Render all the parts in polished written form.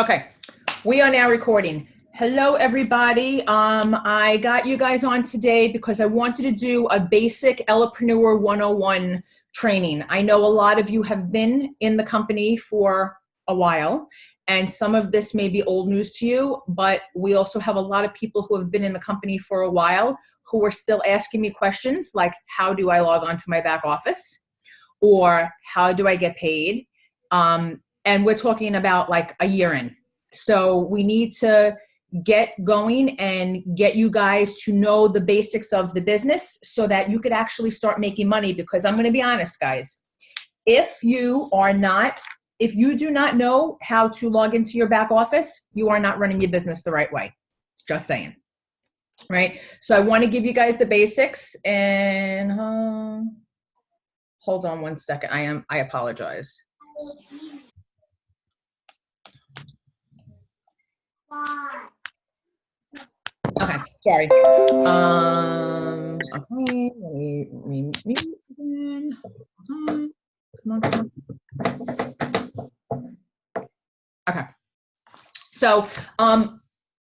Okay, we are now recording. Hello, everybody. I got you guys on today because I wanted to do a basic Elepreneur 101 training. I know a lot of you have been in the company for a while, and some of this may be old news to you, but we also have a lot of people who have been in the company for a while who are still asking me questions like, how do I log on to my back office? Or how do I get paid? And we're talking about like a year in. So we need to get going and get you guys to know the basics of the business so that you could actually start making money. Because I'm going to be honest, guys, if you do not know how to log into your back office, you are not running your business the right way. Just saying. Right? So I want to give you guys the basics, and hold on one second. I apologize. Okay, sorry. Okay, let me mute again. Hold on. Come on. Okay. So,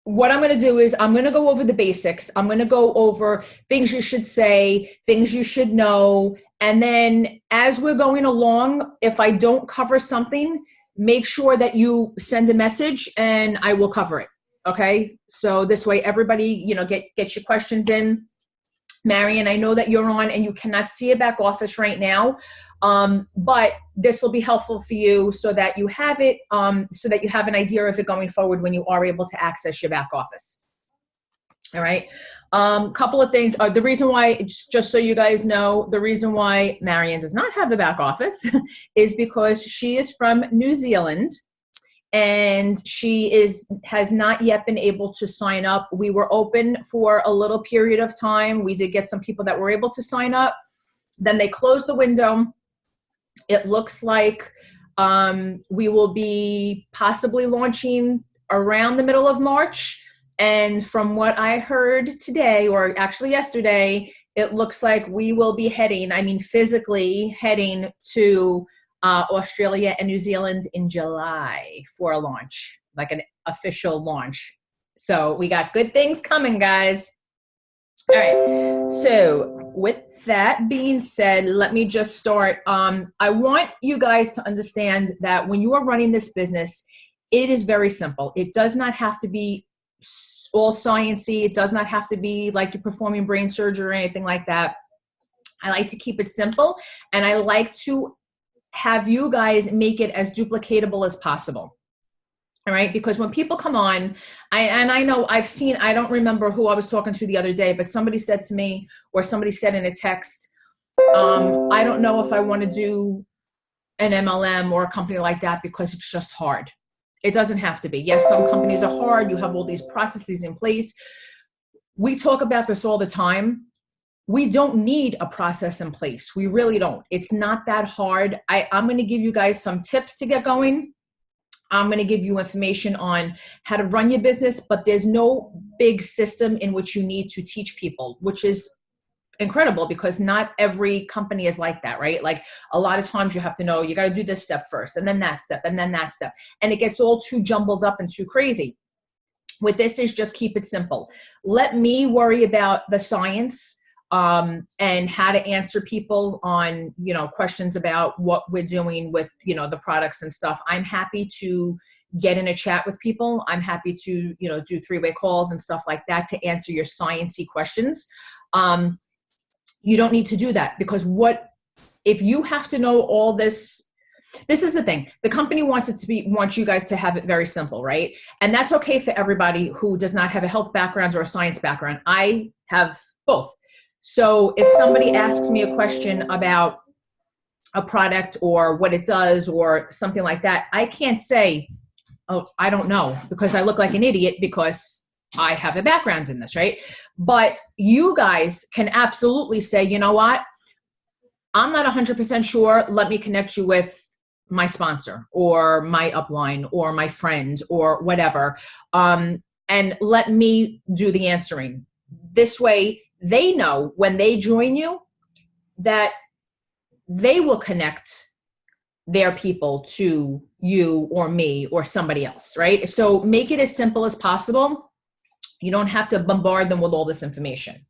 what I'm going to do is I'm going to go over the basics. I'm going to go over things you should say, things you should know. And then as we're going along, if I don't cover something, make sure that you send a message and I will cover it. Okay. So this way, everybody, get your questions in. Marion, I know that you're on and you cannot see a back office right now. But this will be helpful for you so that you have it, so that you have an idea of it going forward when you are able to access your back office. All right. Couple of things. The reason why, just so you guys know, the reason why Marion does not have a back office is because she is from New Zealand and she has not yet been able to sign up. We were open for a little period of time. We did get some people that were able to sign up. Then they closed the window. It looks like we will be possibly launching around the middle of March. And from what I heard today, or actually yesterday, it looks like we will be physically heading to Australia and New Zealand in July for a launch, like an official launch. So we got good things coming, guys. All right. So with that being said, let me just start. I want you guys to understand that when you are running this business, it is very simple. It does not have to be all sciencey. It does not have to be like you're performing brain surgery or anything like that. I like to keep it simple, and I like to have you guys make it as duplicatable as possible. All right, because when people come on, I know I don't remember who I was talking to the other day, but somebody said to me, or somebody said in a text, I don't know if I want to do an MLM or a company like that because it's just hard. It doesn't have to be. Yes, some companies are hard. You have all these processes in place. We talk about this all the time. We don't need a process in place. We really don't. It's not that hard. I'm going to give you guys some tips to get going. I'm going to give you information on how to run your business, but there's no big system in which you need to teach people, which is incredible because not every company is like that, right? Like a lot of times you have to know, you got to do this step first and then that step and then that step. And it gets all too jumbled up and too crazy. With this is just keep it simple. Let me worry about the science and how to answer people on, questions about what we're doing with, the products and stuff. I'm happy to get in a chat with people. I'm happy to, do three-way calls and stuff like that to answer your sciencey questions. You don't need to do that because if you have to know all this, this is the thing. The company wants you guys to have it very simple, right? And that's okay for everybody who does not have a health background or a science background. I have both. So if somebody asks me a question about a product or what it does or something like that, I can't say, oh, I don't know, because I look like an idiot because I have a background in this, right? But you guys can absolutely say, you know what? I'm not 100% sure. Let me connect you with my sponsor or my upline or my friend or whatever. And let me do the answering. This way, they know when they join you that they will connect their people to you or me or somebody else, right? So make it as simple as possible. You don't have to bombard them with all this information.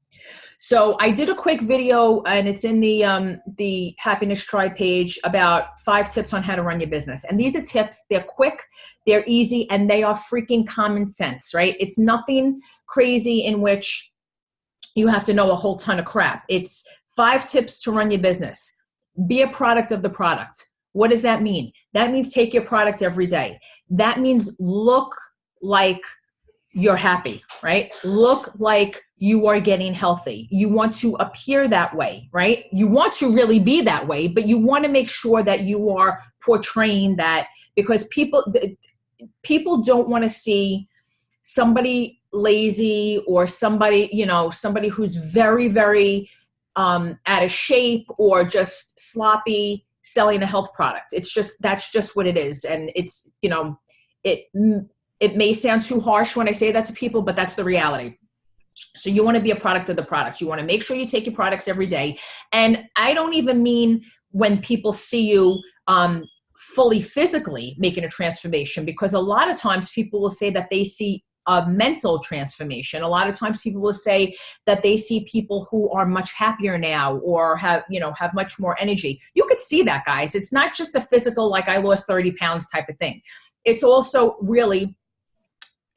So I did a quick video, and it's in the Happiness Tribe page, about 5 tips on how to run your business. And these are tips. They're quick, they're easy, and they are freaking common sense, right? It's nothing crazy in which you have to know a whole ton of crap. It's 5 tips to run your business. Be a product of the product. What does that mean? That means take your product every day. That means look like you're happy, right? Look like you are getting healthy. You want to appear that way, right? You want to really be that way, but you want to make sure that you are portraying that, because people don't want to see somebody lazy or somebody, somebody who's very, very out of shape or just sloppy selling a health product. That's just what it is. And it's, it may sound too harsh when I say that to people, but that's the reality. So you want to be a product of the product. You want to make sure you take your products every day. And I don't even mean when people see you fully physically making a transformation, because a lot of times people will say that they see a mental transformation. A lot of times people will say that they see people who are much happier now or have much more energy. You could see that, guys. It's not just a physical, like I lost 30 pounds type of thing. It's also really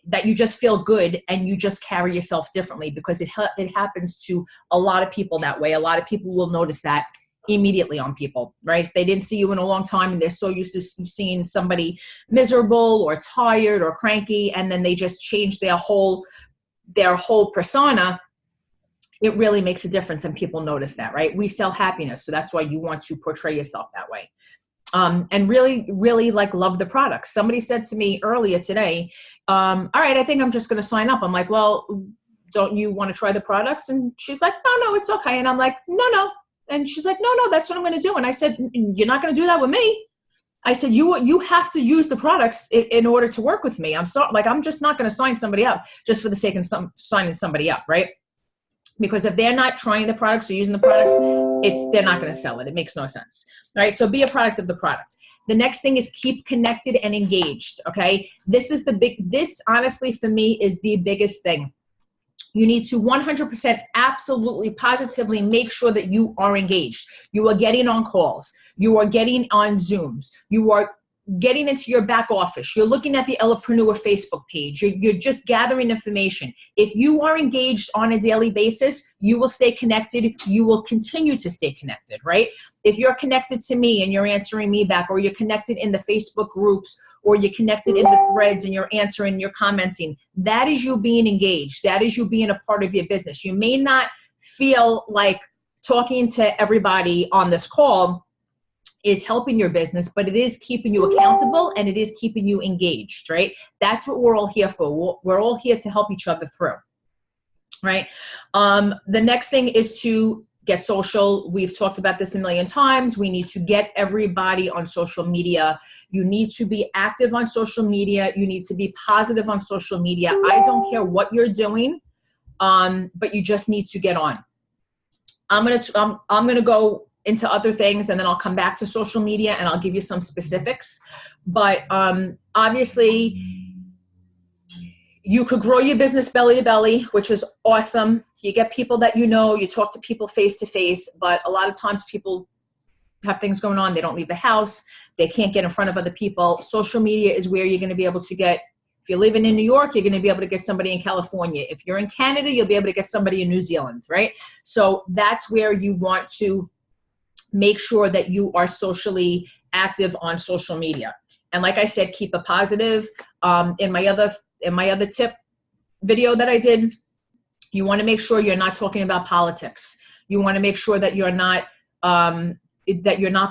that you just feel good and you just carry yourself differently, because it happens to a lot of people that way. A lot of people will notice that immediately on people, right? If they didn't see you in a long time and they're so used to seeing somebody miserable or tired or cranky, and then they just change their whole persona, it really makes a difference and people notice that, right? We sell happiness, so that's why you want to portray yourself that way. And really, really love the products. Somebody said to me earlier today, all right, I think I'm just going to sign up. I'm like, well, don't you want to try the products? And she's like, no, it's okay. And I'm like, no. And she's like, no, that's what I'm going to do. And I said, you're not going to do that with me. I said, you have to use the products in order to work with me. I'm just not going to sign somebody up just for the sake of signing somebody up, right? Because if they're not trying the products or using the products, they're not going to sell it. It makes no sense. All right. So be a product of the product. The next thing is keep connected and engaged. Okay. This honestly for me is the biggest thing. You need to 100% absolutely positively make sure that you are engaged. You are getting on calls. You are getting on Zooms. You are getting into your back office. You're looking at the Elepreneur Facebook page. You're just gathering information. If you are engaged on a daily basis, you will stay connected. You will continue to stay connected, right? If you're connected to me and you're answering me back, or you're connected in the Facebook groups, or you're connected in the threads and you're answering, you're commenting, that is you being engaged. That is you being a part of your business. You may not feel like talking to everybody on this call is helping your business, but it is keeping you accountable and it is keeping you engaged, right? That's what we're all here for. We're all here to help each other through, right? The next thing is to get social. We've talked about this a million times. We need to get everybody on social media. You need to be active on social media. You need to be positive on social media. I don't care what you're doing, but you just need to get on. I'm gonna go into other things, and then I'll come back to social media and I'll give you some specifics. But obviously, you could grow your business belly to belly, which is awesome. You get people that you talk to people face to face, but a lot of times people have things going on. They don't leave the house. They can't get in front of other people. Social media is where you're going to be able to get, if you're living in New York, you're going to be able to get somebody in California. If you're in Canada, you'll be able to get somebody in New Zealand, right? So that's where you want to make sure that you are socially active on social media. And like I said, keep it positive. In my other tip video that I did, you want to make sure you're not talking about politics. You want to make sure that you're not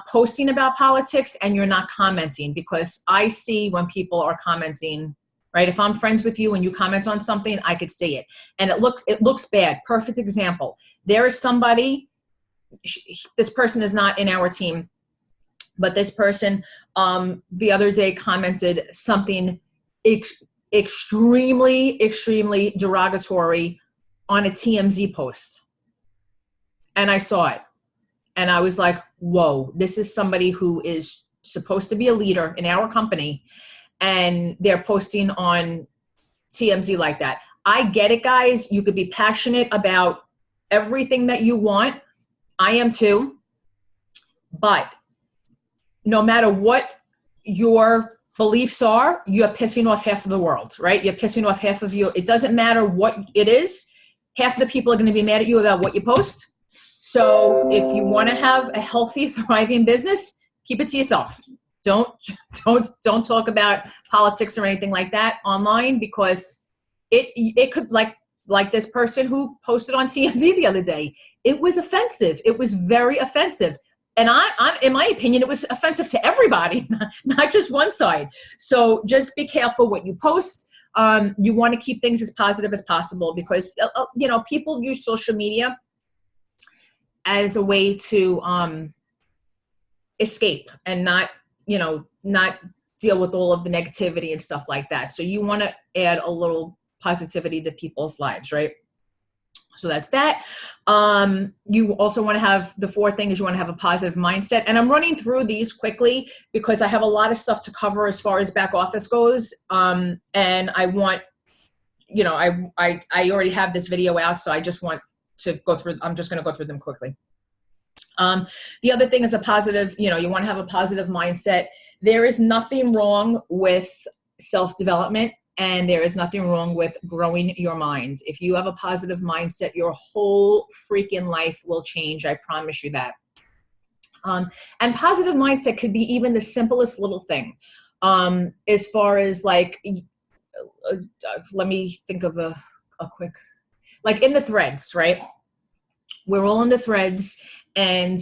posting about politics and you're not commenting, because I see when people are commenting, right? If I'm friends with you and you comment on something, I could see it. And it looks bad. Perfect example. There is somebody, this person is not in our team, but this person the other day commented something extremely, extremely derogatory on a TMZ post. And I saw it. And I was like, whoa, this is somebody who is supposed to be a leader in our company and they're posting on TMZ like that. I get it, guys. You could be passionate about everything that you want. I am too. But no matter what your beliefs are, you're pissing off half of the world, right? You're pissing off half of you. It doesn't matter what it is. Half of the people are going to be mad at you about what you post. So if you want to have a healthy, thriving business, keep it to yourself. Don't talk about politics or anything like that online, because it could, like this person who posted on TMZ the other day. It was offensive. It was very offensive. And I in my opinion, it was offensive to everybody, not just one side. So just be careful what you post. You want to keep things as positive as possible, because people use social media as a way to escape and not deal with all of the negativity and stuff like that. So you want to add a little positivity to people's lives, right? So that's that. You also want to have, the fourth thing is you want to have a positive mindset. And I'm running through these quickly because I have a lot of stuff to cover as far as back office goes. And I want, I already have this video out, so I just want to go through, I'm just going to go through them quickly. The other thing is a positive, you want to have a positive mindset. There is nothing wrong with self-development. And there is nothing wrong with growing your mind. If you have a positive mindset, your whole freaking life will change. I promise you that. And positive mindset could be even the simplest little thing. As far as let me think of a quick, like in the threads, right? We're all in the threads, and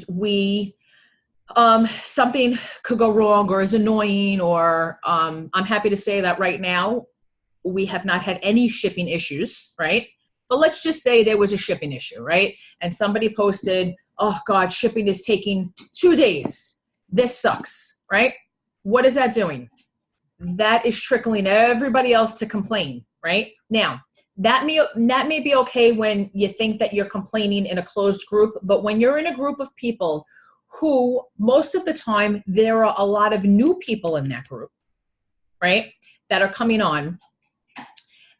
something could go wrong or is annoying, or I'm happy to say that right now, we have not had any shipping issues, right? But let's just say there was a shipping issue, right? And somebody posted, oh God, shipping is taking 2 days. This sucks, right? What is that doing? That is trickling everybody else to complain, right? Now, that may be okay when you think that you're complaining in a closed group, but when you're in a group of people who, most of the time, there are a lot of new people in that group, right? That are coming on,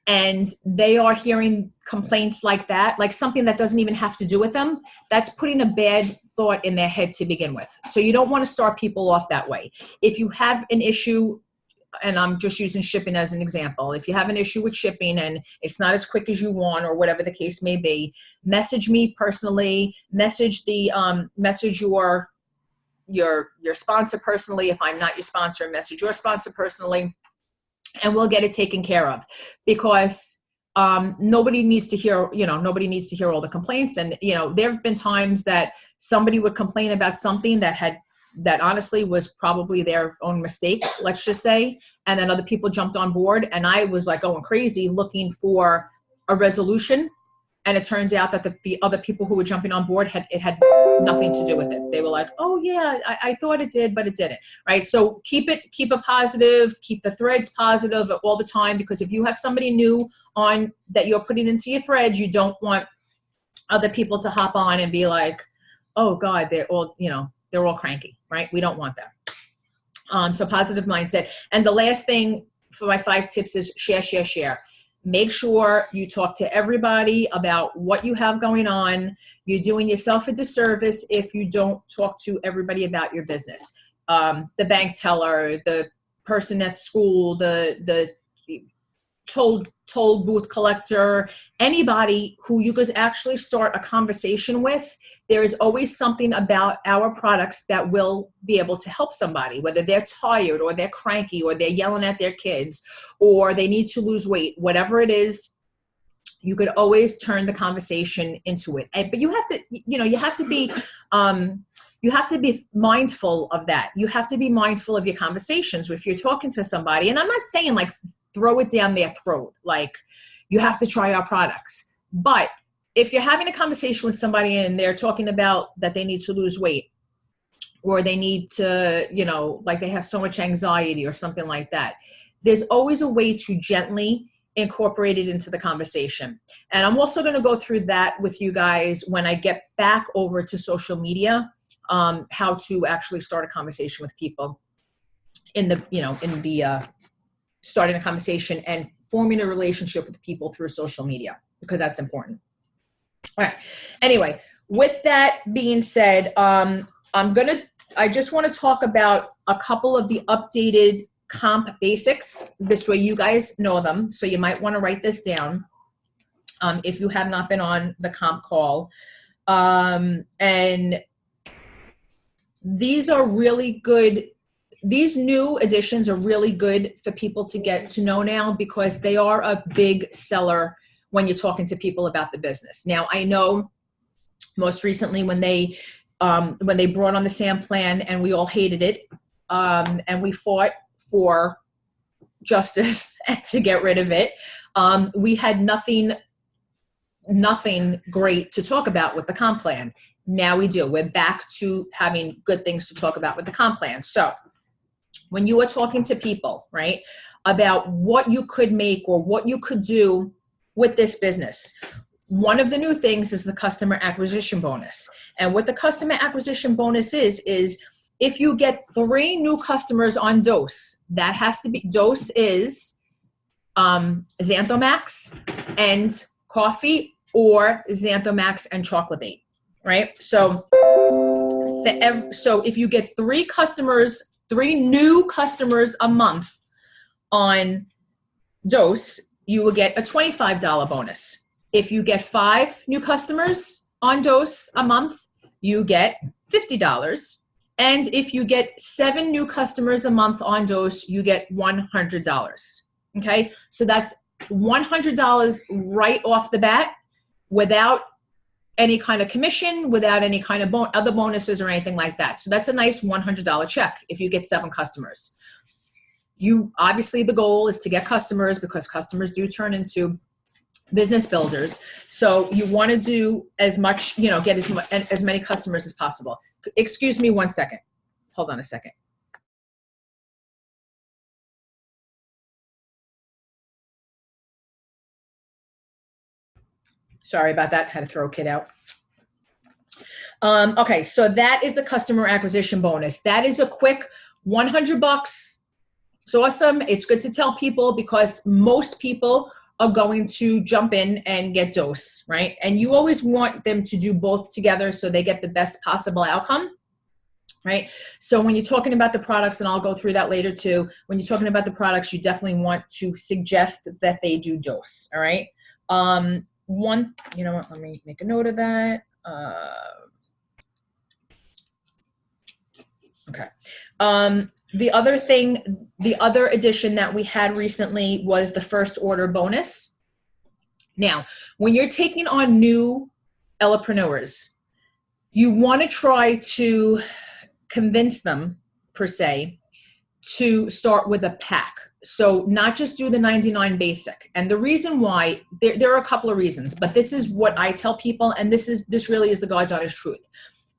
and they are hearing complaints like that, like something that doesn't even have to do with them, that's putting a bad thought in their head to begin with. So you don't want to start people off that way. If you have an issue, and I'm just using shipping as an example, if you have an issue with shipping and it's not as quick as you want, or whatever the case may be, message me personally, message your sponsor personally. If I'm not your sponsor, message your sponsor personally, and we'll get it taken care of, because nobody needs to hear all the complaints. And, there have been times that somebody would complain about something that honestly was probably their own mistake, let's just say. And then other people jumped on board, and I was like going crazy looking for a resolution. And it turns out that the other people who were jumping on board had nothing to do with it. They were like, oh yeah, I thought it did, but it didn't, right? So keep it positive, keep the threads positive all the time, because if you have somebody new on that you're putting into your threads, you don't want other people to hop on and be like, oh God, they're all cranky, right? We don't want that. So positive mindset. And the last thing for my 5 tips is share. Make sure you talk to everybody about what you have going on. You're doing yourself a disservice if you don't talk to everybody about your business. The bank teller, the person at school, the toll booth collector, anybody who you could actually start a conversation with. There is always something about our products that will be able to help somebody, whether they're tired or they're cranky or they're yelling at their kids or they need to lose weight, whatever it is. You could always turn the conversation into it. But you have to, you have to be mindful of that. You have to be mindful of your conversations if you're talking to somebody. And I'm not saying like throw it down their throat, like you have to try our products. But if you're having a conversation with somebody and they're talking about that they need to lose weight, or they need to, like they have so much anxiety or something like that, there's always a way to gently incorporate it into the conversation. And I'm also going to go through that with you guys when I get back over to social media, how to actually start a conversation with people. in the, starting a conversation and forming a relationship with people through social media, because that's important. All right. Anyway, with that being said, I just want to talk about a couple of the updated comp basics. This way you guys know them. So you might want to write this down if you have not been on the comp call. And these are really good. These new additions are really good for people to get to know now, because they are a big seller when you're talking to people about the business. Now, I know most recently when they brought on the SAM plan and we all hated it, and we fought for justice to get rid of it, we had nothing great to talk about with the comp plan. Now we do. We're back to having good things to talk about with the comp plan. So when you are talking to people, right, about what you could make or what you could do with this business, one of the new things is the customer acquisition bonus. And what the customer acquisition bonus is if you get 3 new customers on dose, that has to be, dose is Xanthomax and coffee, or Xanthomax and chocolate bait, right? So if you get 3 new customers a month on dose, you will get a $25 bonus. If you get 5 new customers on dose a month, you get $50. And if you get 7 new customers a month on dose, you get $100. Okay, so that's $100 right off the bat, without any kind of commission, without any kind of other bonuses or anything like that. So that's a nice $100 check if you get 7 customers. Obviously the goal is to get customers, because customers do turn into business builders. So you want to do as much, get as many customers as possible. Excuse me 1 second. Hold on a second. Sorry about that. Had to throw a kid out. Okay, so that is the customer acquisition bonus. That is a quick $100. It's awesome. It's good to tell people, because most people are going to jump in and get dose, right? And you always want them to do both together so they get the best possible outcome, right? So when you're talking about the products, and I'll go through that later too, when you're talking about the products, you definitely want to suggest that they do dose, all right? You know what, let me make a note of that. Okay. The other addition that we had recently was the first order bonus. Now, when you're taking on new Elepreneurs, you want to try to convince them, per se, to start with a pack. So not just do the 99 basic. And the reason why, there are a couple of reasons, but this is what I tell people, and this really is the God's honest truth.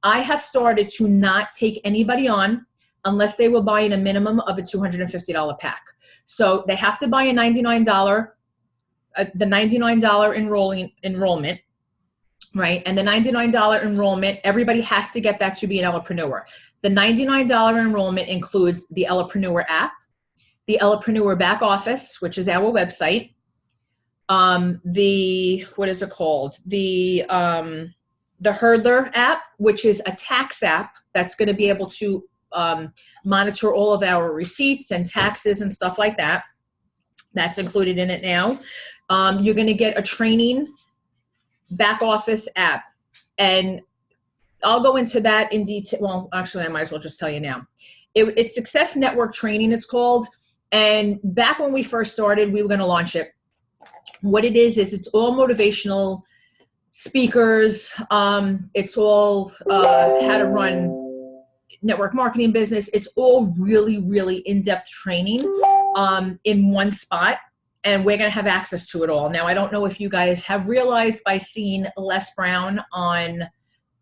I have started to not take anybody on unless they will buy in a minimum of a $250 pack. So they have to buy a $99, the $99 enrollment, right? And the $99 enrollment, everybody has to get that to be an Elepreneur. The $99 enrollment includes the Elepreneur app, the Elepreneur back office, which is our website, what is it called? The Hurdler app, which is a tax app that's going to be able to monitor all of our receipts and taxes and stuff like that. That's included in it now. You're going to get a training back office app, and I'll go into that in detail. Well, actually, I might as well just tell you now. It's Success Network Training, it's called. And back when we first started, we were going to launch it. What it is it's all motivational speakers. It's all how to run network marketing business. It's all really, really in-depth training in one spot. And we're going to have access to it all. Now, I don't know if you guys have realized by seeing Les Brown on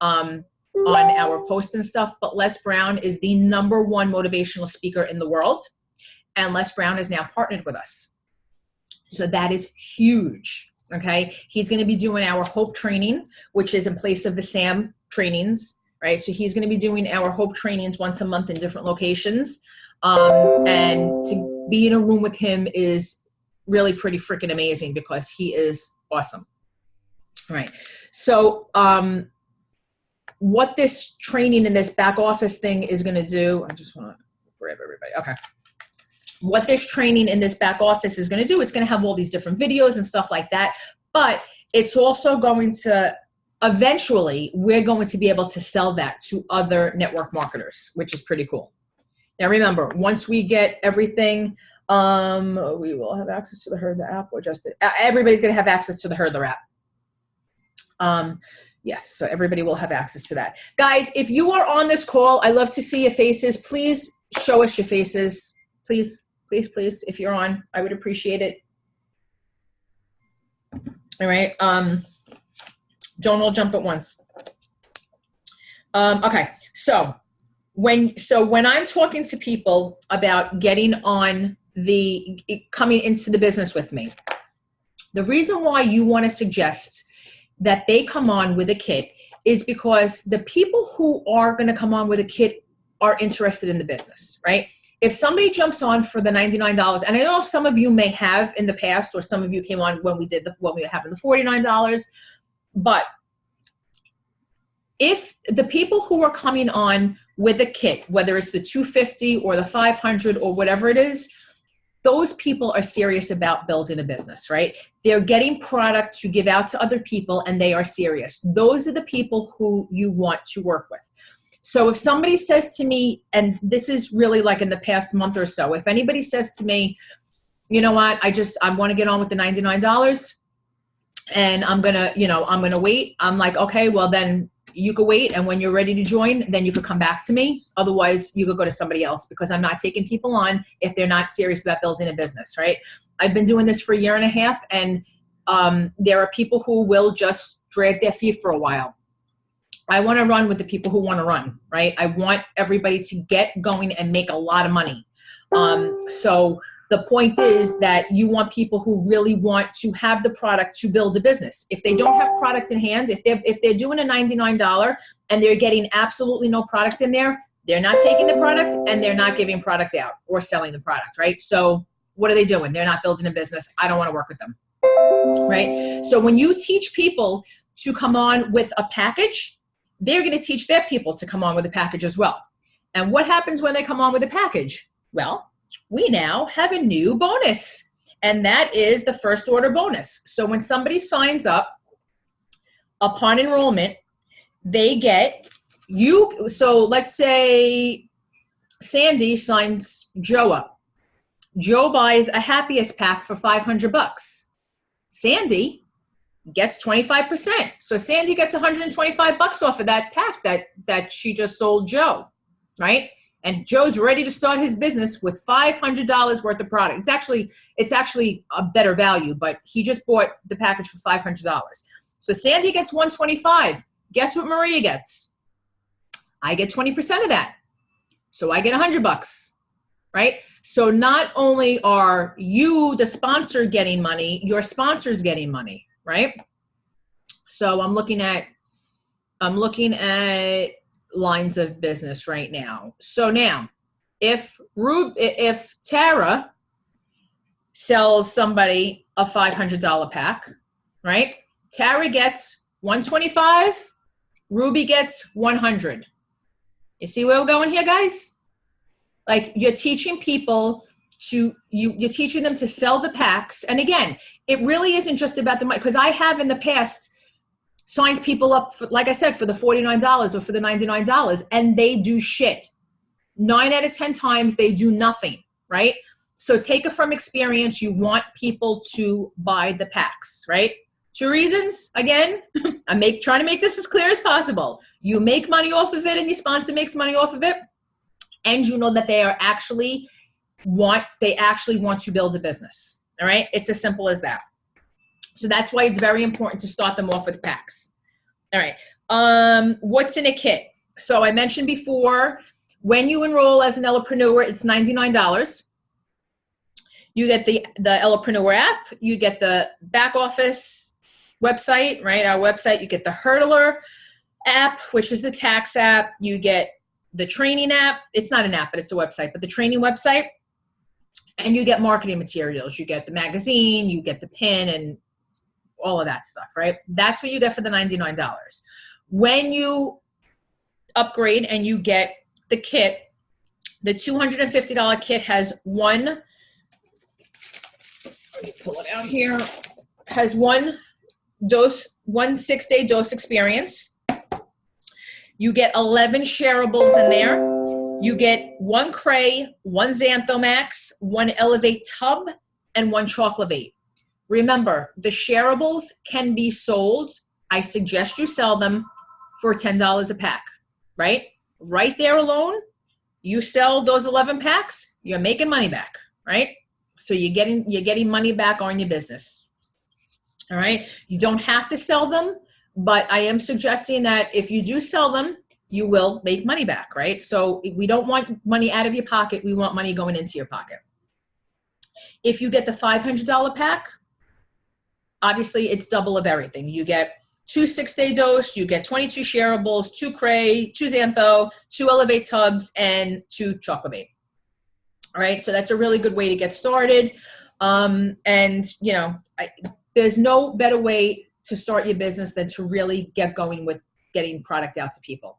our post and stuff, but Les Brown is the #1 motivational speaker in the world. And Les Brown is now partnered with us. So that is huge, okay? He's going to be doing our Hope training, which is in place of the SAM trainings, right? So he's going to be doing our Hope trainings once a month in different locations. And to be in a room with him is really pretty freaking amazing because he is awesome. All right. So what this training and this back office thing is going to do, I just want to grab everybody. Okay. What this training in this back office is going to do, it's going to have all these different videos and stuff like that, but it's also going to, eventually, we're going to be able to sell that to other network marketers, which is pretty cool. Now remember, once we get everything, we will have access to the Hurdler app, or just everybody's going to have access to the Hurdler app. Yes, so everybody will have access to that. Guys, if you are on this call, I love to see your faces. Please show us your faces. Please, please, please, if you're on, I would appreciate it. All right. Don't all jump at once. Okay, so when I'm talking to people about getting on coming into the business with me, the reason why you want to suggest that they come on with a kit is because the people who are going to come on with a kit are interested in the business, right? If somebody jumps on for the $99, and I know some of you may have in the past, or some of you came on when we were having the $49, but if the people who are coming on with a kit, whether it's the $250 or the $500 or whatever it is, those people are serious about building a business, right? They're getting product to give out to other people, and they are serious. Those are the people who you want to work with. So if somebody says to me, and this is really like in the past month or so, if anybody says to me, you know what, I want to get on with the $99 and I'm going to wait. I'm like, okay, well then you could wait. And when you're ready to join, then you could come back to me. Otherwise you could go to somebody else, because I'm not taking people on if they're not serious about building a business, right? I've been doing this for a year and a half, and there are people who will just drag their feet for a while. I want to run with the people who want to run, right? I want everybody to get going and make a lot of money. So the point is that you want people who really want to have the product to build a business. If they don't have product in hand, if they're doing a $99 and they're getting absolutely no product in there, they're not taking the product and they're not giving product out or selling the product, right? So what are they doing? They're not building a business. I don't want to work with them, right? So when you teach people to come on with a package, they're going to teach their people to come on with a package as well. And what happens when they come on with a package? Well, we now have a new bonus, and that is the first order bonus. So when somebody signs up upon enrollment, they get so let's say Sandy signs Joe up. Joe buys a Happiest pack for $500. Sandy gets 25%. So Sandy gets $125 off of that pack that she just sold Joe, right? And Joe's ready to start his business with $500 worth of product. It's actually a better value, but he just bought the package for $500. So Sandy gets $125. Guess what Maria gets? I get 20% of that. So I get $100, right? So not only are you, the sponsor, getting money, your sponsor's getting money, right? So I'm looking at lines of business right now. So now, if Tara sells somebody a $500 pack, right? Tara gets $125, Ruby gets $100. You see where we're going here, guys? Like, you're teaching people you're teaching them to sell the packs. And again, it really isn't just about the money, because I have in the past signed people up, for, like I said, for the $49 or for the $99, and they do shit. 9 out of 10 times they do nothing, right? So take it from experience. You want people to buy the packs, right? 2 reasons. Again, I'm trying to make this as clear as possible. You make money off of it, and your sponsor makes money off of it, and you know that they actually want to build a business. All right, it's as simple as that. So that's why it's very important to start them off with packs. All right, what's in a kit? So I mentioned before, when you enroll as an Elepreneur, it's $99. You get the Elepreneur app, you get the back office website, right? Our website, you get the Hurdler app, which is the tax app. You get the training app. It's not an app, but it's a website, but the training website. And you get marketing materials. You get the magazine, you get the pin, and all of that stuff, right? That's what you get for the $99. When you upgrade and you get the kit, the $250 kit has one, let me pull it out here, has one 6-day dose experience. You get 11 shareables in there. You get 1 Cray, 1 Xanthomax, 1 Elevate tub, and 1 Chocolate. Remember, the shareables can be sold. I suggest you sell them for $10 a pack, right? Right there alone, you sell those 11 packs, you're making money back, right? So you're getting money back on your business. All right. You don't have to sell them, but I am suggesting that if you do sell them, you will make money back, right? So we don't want money out of your pocket. We want money going into your pocket. If you get the $500 pack, obviously it's double of everything. You get 2 6-day dose, you get 22 shareables, 2 Cray, 2 Xantho, 2 Elevate tubs, and 2 Chocolate. All right, so that's a really good way to get started. And you know, there's no better way to start your business than to really get going with getting product out to people.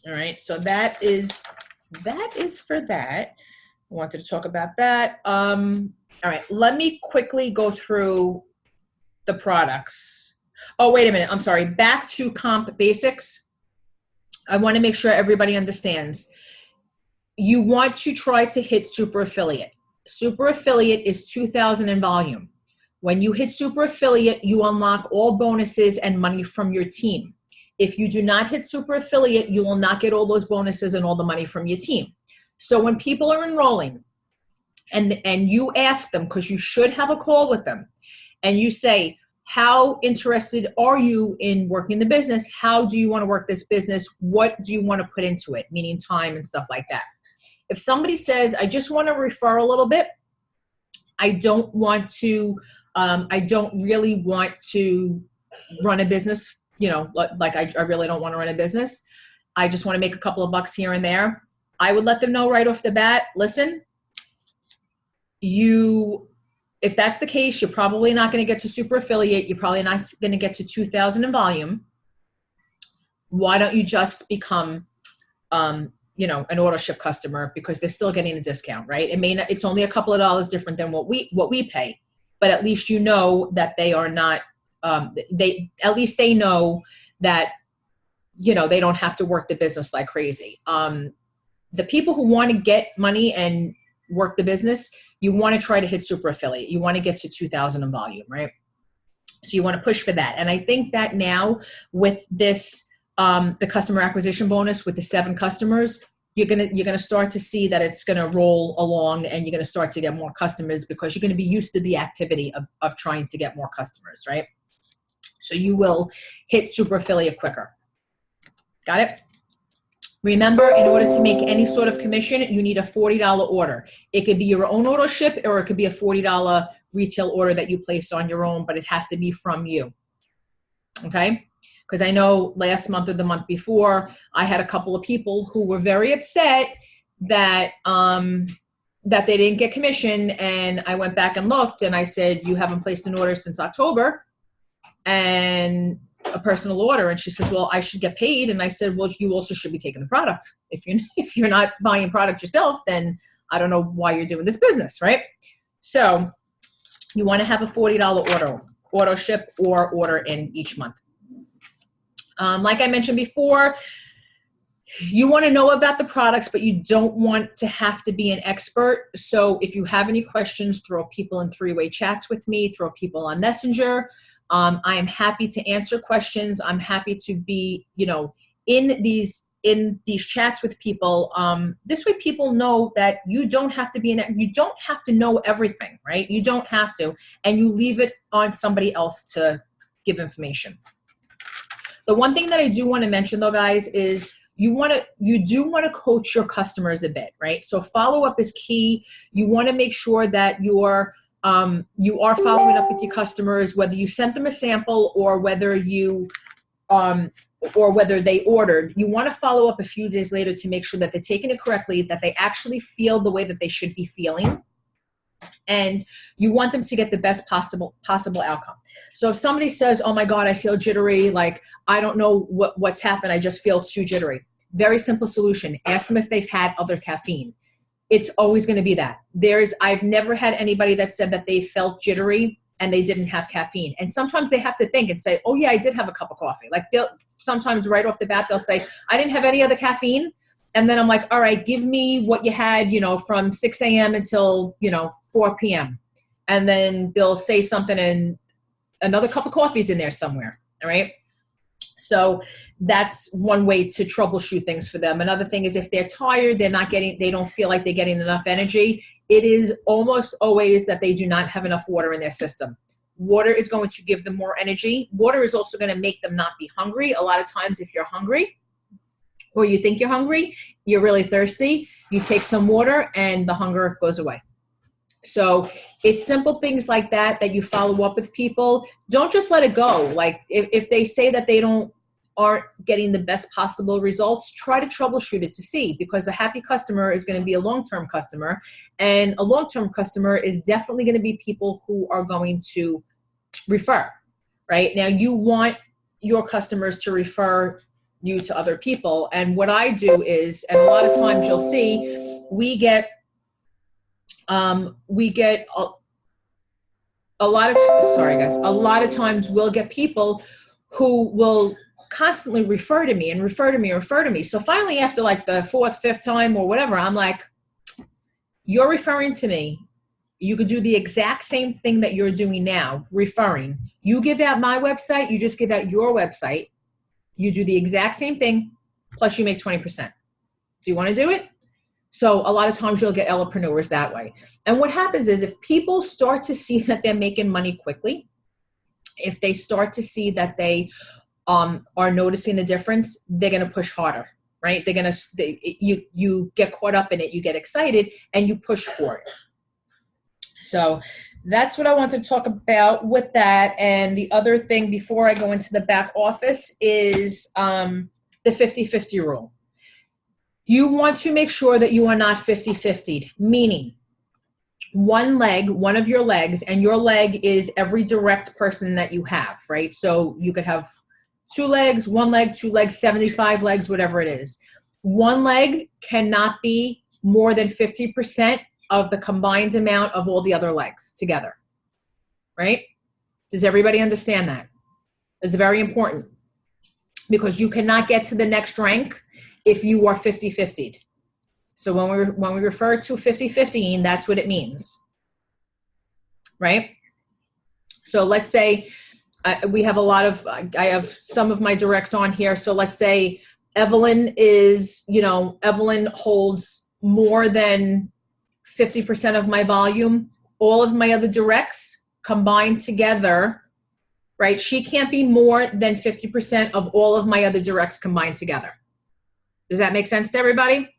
All right, so that is for that. I wanted to talk about that. All right, let me quickly go through the products. Oh, wait a minute. I'm sorry. Back to comp basics. I want to make sure everybody understands. You want to try to hit super affiliate. Super affiliate is 2,000 in volume. When you hit super affiliate, you unlock all bonuses and money from your team. If you do not hit super affiliate, you will not get all those bonuses and all the money from your team. So when people are enrolling and you ask them, because you should have a call with them, and you say, how interested are you in working the business? How do you want to work this business? What do you want to put into it? Meaning time and stuff like that. If somebody says, I just want to refer a little bit, I don't really want to run a business, you know, like I really don't want to run a business. I just want to make a couple of bucks here and there. I would let them know right off the bat, listen, if that's the case, you're probably not going to get to super affiliate. You're probably not going to get to 2,000 in volume. Why don't you just become, you know, an auto ship customer, because they're still getting a discount, right? It's only a couple of dollars different than what we pay, but at least you know that they are not, at least they know that, you know, they don't have to work the business like crazy. The people who want to get money and work the business, you want to try to hit super affiliate. You want to get to 2,000 in volume, right? So you want to push for that. And I think that now with this, the customer acquisition bonus with the 7 customers, you're gonna start to see that it's gonna roll along, and you're gonna start to get more customers because you're gonna be used to the activity of trying to get more customers, right? So you will hit super affiliate quicker. Got it? Remember, in order to make any sort of commission, you need a $40 order. It could be your own auto ship, or it could be a $40 retail order that you place on your own, but it has to be from you. Okay? Because I know last month or the month before, I had a couple of people who were very upset that that they didn't get commission, and I went back and looked, and I said, you haven't placed an order since October, and a personal order. And she says, well, I should get paid. And I said, well, you also should be taking the product. If you're not buying product yourself, then I don't know why you're doing this business, right? So you want to have a $40 auto ship or order in each month. Like I mentioned before, you want to know about the products, but you don't want to have to be an expert. So if you have any questions, throw people in 3-way chats with me, throw people on Messenger. I am happy to answer questions. I'm happy to be, you know, in these chats with people. This way people know that you don't have to you don't have to know everything, right? You don't have to, and you leave it on somebody else to give information. The one thing that I do want to mention though, guys, is you do want to coach your customers a bit, right? So follow-up is key. You want to make sure that you are following up with your customers, whether you sent them a sample or whether you or whether they ordered, you want to follow up a few days later to make sure that they're taking it correctly, that they actually feel the way that they should be feeling, and you want them to get the best possible outcome. So if somebody says, oh my God, I feel jittery, like I don't know what's happened, I just feel too jittery. Very simple solution. Ask them if they've had other caffeine. It's always going to be that. I've never had anybody that said that they felt jittery and they didn't have caffeine. And sometimes they have to think and say, oh yeah, I did have a cup of coffee. Like sometimes right off the bat, they'll say, I didn't have any other caffeine. And then I'm like, all right, give me what you had, from 6 a.m. until, 4 p.m. And then they'll say something and another cup of coffee's in there somewhere. All right. So that's one way to troubleshoot things for them. Another thing is if they're tired, they don't feel like they're getting enough energy. It is almost always that they do not have enough water in their system. Water is going to give them more energy. Water is also going to make them not be hungry. A lot of times if you're hungry, or you think you're hungry, you're really thirsty, you take some water and the hunger goes away. So it's simple things like that you follow up with people. Don't just let it go. Like if they say that they aren't getting the best possible results, try to troubleshoot it to see, because a happy customer is going to be a long-term customer, and a long-term customer is definitely going to be people who are going to refer, right? Now you want your customers to refer you to other people. And what I do is, and a lot of times you'll see, we get a lot of times we'll get people who will constantly refer to me and refer to me and refer to me. So finally, after like the fourth, fifth time or whatever, I'm like, you're referring to me. You could do the exact same thing that you're doing now, referring. You give out my website, you just give out your website. You do the exact same thing, plus you make 20%. Do you want to do it? So a lot of times you'll get Elepreneurs that way. And what happens is if people start to see that they're making money quickly, if they start to see that they are noticing a difference, they're going to push harder, right? You get caught up in it, you get excited, and you push for it. So that's what I want to talk about with that. And the other thing before I go into the back office is the 50-50 rule. You want to make sure that you are not 50-50'd, meaning one of your legs, and your leg is every direct person that you have, right? So you could have 2 legs, 1 leg, 2 legs, 75 legs, whatever it is. One leg cannot be more than 50% of the combined amount of all the other legs together, right? Does everybody understand that? It's very important, because you cannot get to the next rank if you are 50-50'd. So when we refer to 50-50, that's what it means, right? So let's say I have some of my directs on here. So let's say Evelyn holds more than 50% of my volume. All of my other directs combined together, right? She can't be more than 50% of all of my other directs combined together. Does that make sense to everybody?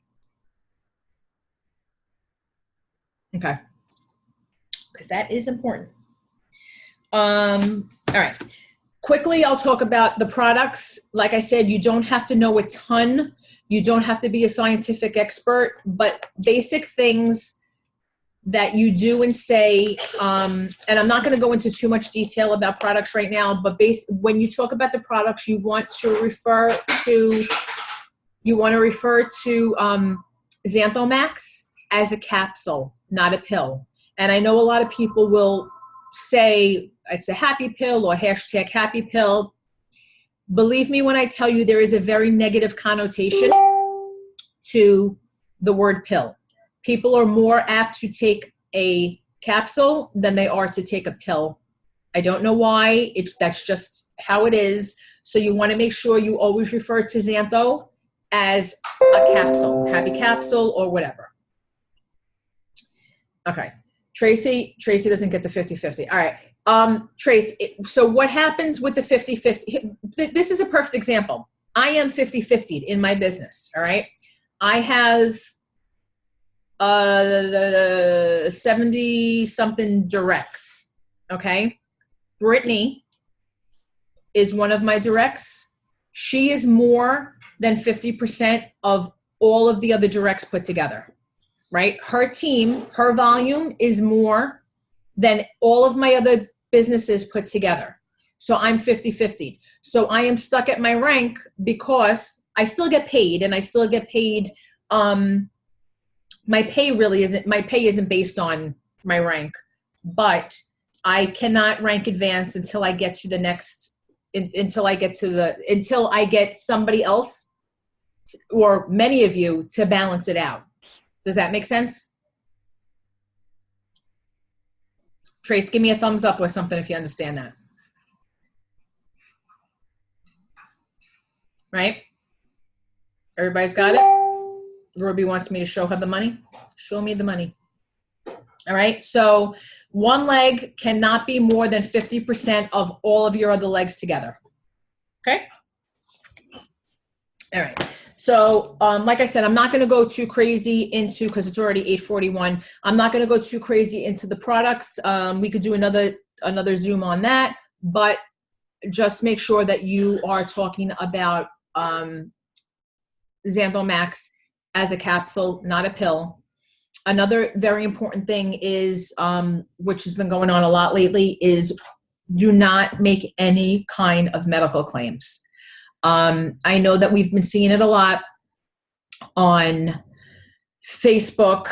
Okay. Because that is important. All right. Quickly, I'll talk about the products. Like I said, you don't have to know a ton. You don't have to be a scientific expert, but basic things that you do and say, and I'm not going to go into too much detail about products right now, but when you talk about the products, you want to refer to Xanthomax as a capsule, not a pill. And I know a lot of people will say it's a happy pill or #happy pill. Believe me when I tell you, there is a very negative connotation to the word pill. People are more apt to take a capsule than they are to take a pill. I don't know why. That's just how it is. So you want to make sure you always refer to Xantho as a capsule, happy capsule or whatever. Okay. Tracy doesn't get the 50-50. All right. Trace, so what happens with the 50-50? This is a perfect example. I am 50-50 in my business. All right. I have 70 something directs. Okay. Brittany is one of my directs. She is more than 50% of all of the other directs put together, right? Her team, her volume is more than all of my other businesses put together. So I'm 50-50. So I am stuck at my rank because I still get paid, and I still get paid. My pay isn't based on my rank, but I cannot rank advance until I get to the next, until I get somebody else or many of you to balance it out. Does that make sense? Trace, give me a thumbs up or something if you understand that. Right? Everybody's got it? Ruby wants me to show her the money. Show me the money. All right. So one leg cannot be more than 50% of all of your other legs together. Okay. All right. So, like I said, I'm not going to go too crazy into, because it's already 8:41. I'm not going to go too crazy into the products. We could do another Zoom on that, but just make sure that you are talking about Xantho Max as a capsule, not a pill. Another very important thing is, which has been going on a lot lately, is do not make any kind of medical claims. I know that we've been seeing it a lot on Facebook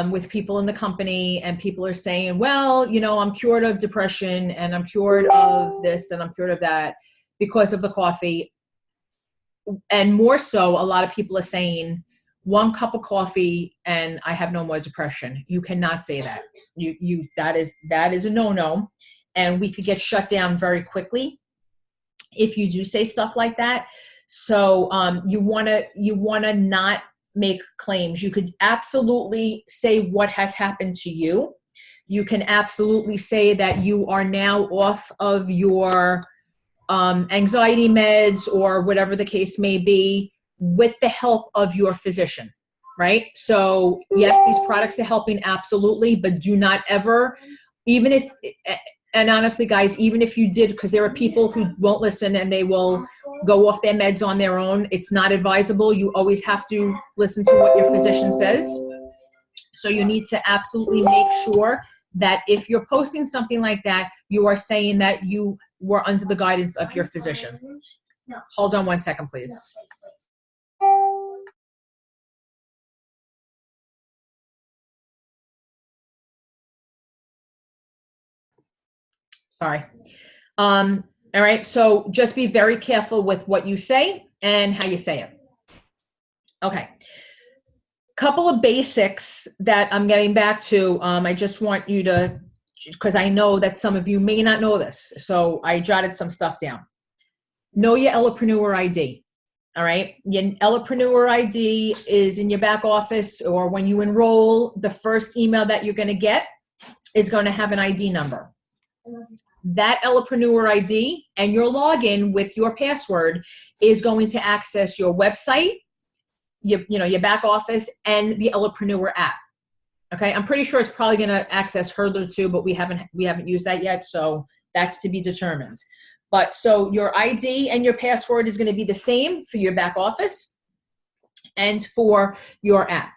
with people in the company, and people are saying, well, you know, I'm cured of depression, and I'm cured of this, and I'm cured of that because of the coffee. And more so, a lot of people are saying, 1 cup of coffee and I have no more depression. You cannot say that. That is a no-no, and we could get shut down very quickly if you do say stuff like that. So you wanna not make claims. You could absolutely say what has happened to you. You can absolutely say that you are now off of your anxiety meds or whatever the case may be, with the help of your physician, right? So yes, these products are helping, absolutely, but do not ever, even if, and honestly guys, even if you did, because there are people who won't listen and they will go off their meds on their own, it's not advisable. You always have to listen to what your physician says. So you need to absolutely make sure that if you're posting something like that, you are saying that you were under the guidance of your physician. Hold on 1 second, please. Sorry. All right. So just be very careful with what you say and how you say it. Okay. Couple of basics that I'm getting back to. I just want you to, because I know that some of you may not know this. So I jotted some stuff down. Know your Elepreneur ID. All right. Your Elepreneur ID is in your back office, or when you enroll, the first email that you're going to get is going to have an ID number. That Elepreneur ID and your login with your password is going to access your website, your back office, and the Elepreneur app. Okay, I'm pretty sure it's probably going to access Hurdler too, but we haven't used that yet, so that's to be determined. But so your ID and your password is going to be the same for your back office and for your app.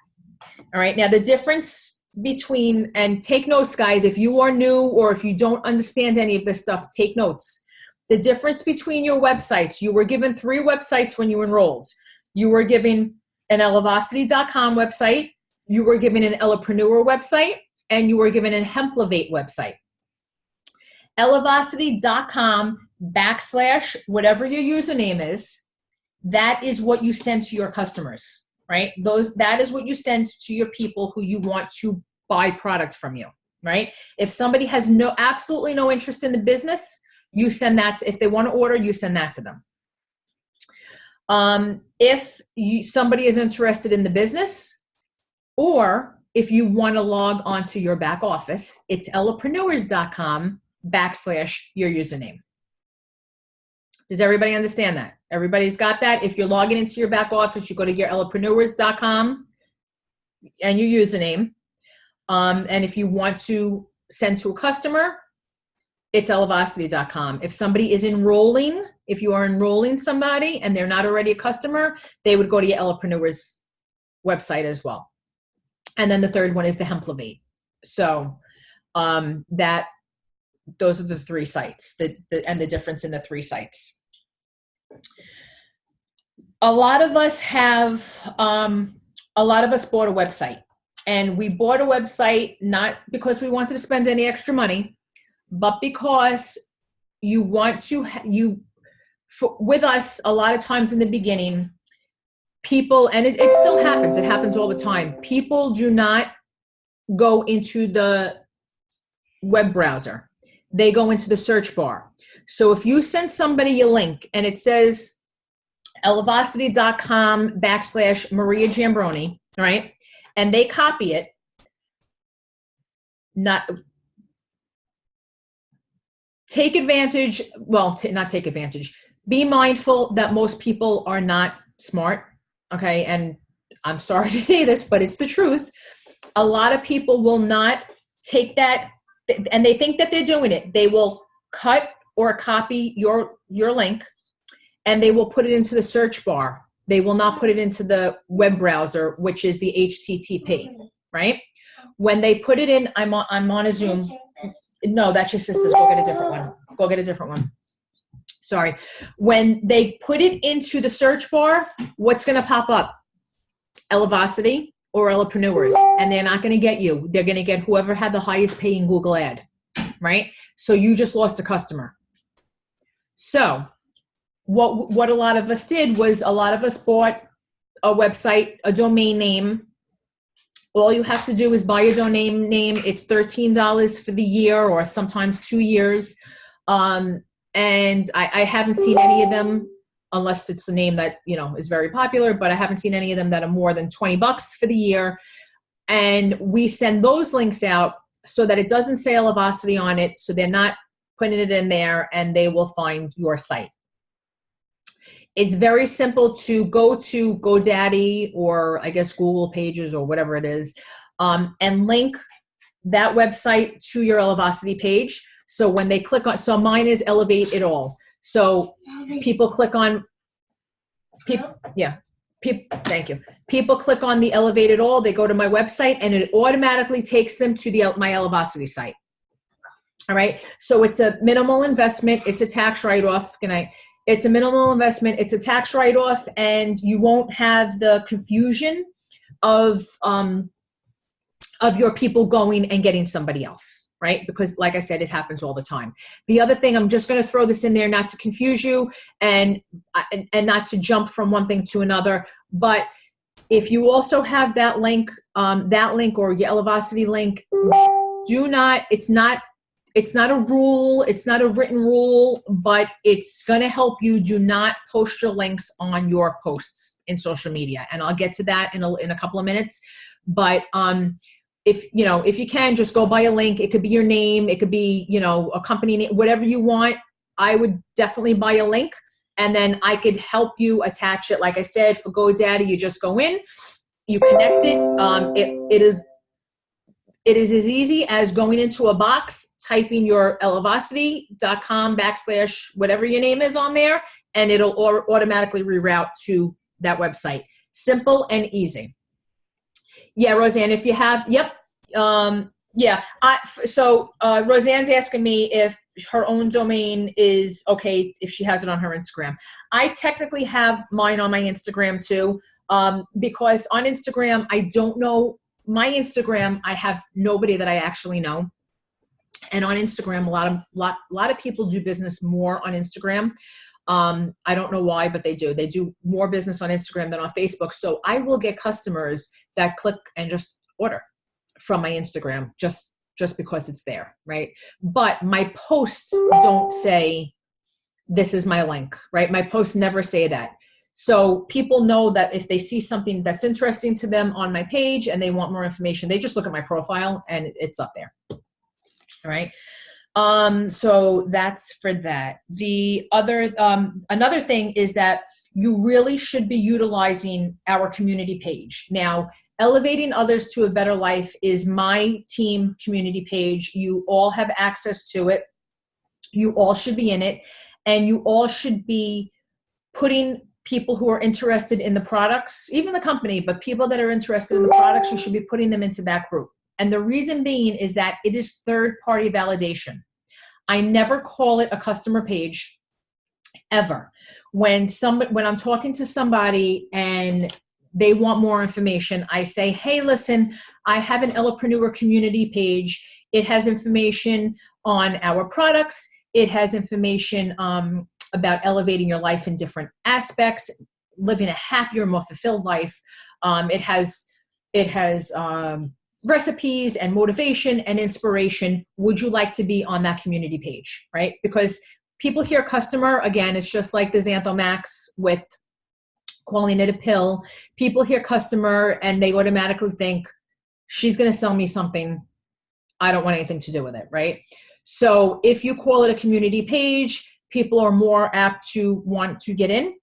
All right, now the difference between, and take notes guys, if you are new or if you don't understand any of this stuff, take notes. The difference between your websites, you were given 3 websites when you enrolled. You were given an elevacity.com website, you were given an Elepreneur website, and you were given an Hemplavate website. Elevacity.com / whatever your username is, that is what you send to your customers. Right? That is what you send to your people who you want to buy product from you, right? If somebody has absolutely no interest in the business, you send that if they want to order, you send that to them. If somebody is interested in the business, or if you want to log onto your back office, it's elepreneurs.com / your username. Does everybody understand that? Everybody's got that? If you're logging into your back office, you go to your elepreneurs.com and your username. And if you want to send to a customer, it's elevacity.com. If somebody is enrolling if you are enrolling somebody and they're not already a customer, they would go to your Elepreneur's website as well. And then the third one is the Hemplavate. So those are the three sites, and the difference in the three sites. A lot of us bought a website, and we bought a website not because we wanted to spend any extra money, but because you want to, with us, a lot of times in the beginning, people, and it still happens, it happens all the time, people do not go into the web browser. They go into the search bar. So if you send somebody a link and it says elevacity.com/Maria Jambroni, right? And they copy it, not take advantage, well, not take advantage. Be mindful that most people are not smart, okay? And I'm sorry to say this, but it's the truth. A lot of people will not take that, and they think that they're doing it. They will cut or copy your link, and they will put it into the search bar. They will not put it into the web browser, which is the HTTP, right? When they put it in, I'm on a Zoom. No, that's your sister's. Go get a different one. Go get a different one. Sorry. When they put it into the search bar, what's going to pop up? Elevacity or Elepreneurs, and they're not going to get you. They're going to get whoever had the highest paying Google ad, right? So you just lost a customer. So what a lot of us did was a lot of us bought a website, a domain name. All you have to do is buy a domain name. It's $13 for the year, or sometimes 2 years. And I haven't seen any of them, unless it's a name that, is very popular, but I haven't seen any of them that are more than $20 for the year. And we send those links out so that it doesn't say Elevacity on it, so they're not putting it in there, and they will find your site. It's very simple to go to GoDaddy, or I guess Google Pages, or whatever it is, and link that website to your Elevacity page. So when they click on, so mine is Elevate It All. So people click on, thank you. People click on the Elevate It All, they go to my website, and it automatically takes them to my Elevacity site. All right. So it's a minimal investment. It's a tax write-off. It's a minimal investment. It's a tax write-off, and you won't have the confusion of your people going and getting somebody else, right? Because like I said, it happens all the time. The other thing, I'm just going to throw this in there, not to confuse you and not to jump from one thing to another, but if you also have that link or your Elevacity link, it's not a rule, it's not a written rule, but it's going to help you. Do not post your links on your posts in social media. And I'll get to that in a couple of minutes. But if you can, just go buy a link. It could be your name. It could be, a company name, whatever you want. I would definitely buy a link, and then I could help you attach it. Like I said, for GoDaddy, you just go in, you connect it. It is as easy as going into a box, typing your elevacity.com / whatever your name is on there, and it'll automatically reroute to that website. Simple and easy. Yeah, Roseanne, if you have, yep. Roseanne's asking me if her own domain is okay if she has it on her Instagram. I technically have mine on my Instagram too, because on Instagram, I don't know. My Instagram, I have nobody that I actually know. And on Instagram, a lot of people do business more on Instagram. I don't know why, but they do. They do more business on Instagram than on Facebook. So I will get customers that click and just order from my Instagram just because it's there, right? But my posts don't say, this is my link, right? My posts never say that. So people know that if they see something that's interesting to them on my page and they want more information, they just look at my profile and it's up there. All right. So that's for that. The other, another thing is that you really should be utilizing our community page. Now, Elevating Others to a Better Life is my team community page. You all have access to it. You all should be in it. and you all should be putting people who are interested in the products, even the company, but people that are interested in the products, you should be putting them into that group. And the reason being is that it is third-party validation. I never call it a customer page, ever. When I'm talking to somebody and they want more information, I say, hey, listen, I have an Elepreneur community page. It has information on our products. It has information about elevating your life in different aspects, living a happier, more fulfilled life. It has recipes and motivation and inspiration. Would you like to be on that community page, right? Because people hear customer, again, it's just like the Xanthomax with calling it a pill. People hear customer and they automatically think, she's going to sell me something. I don't want anything to do with it, right? So if you call it a community page, people are more apt to want to get in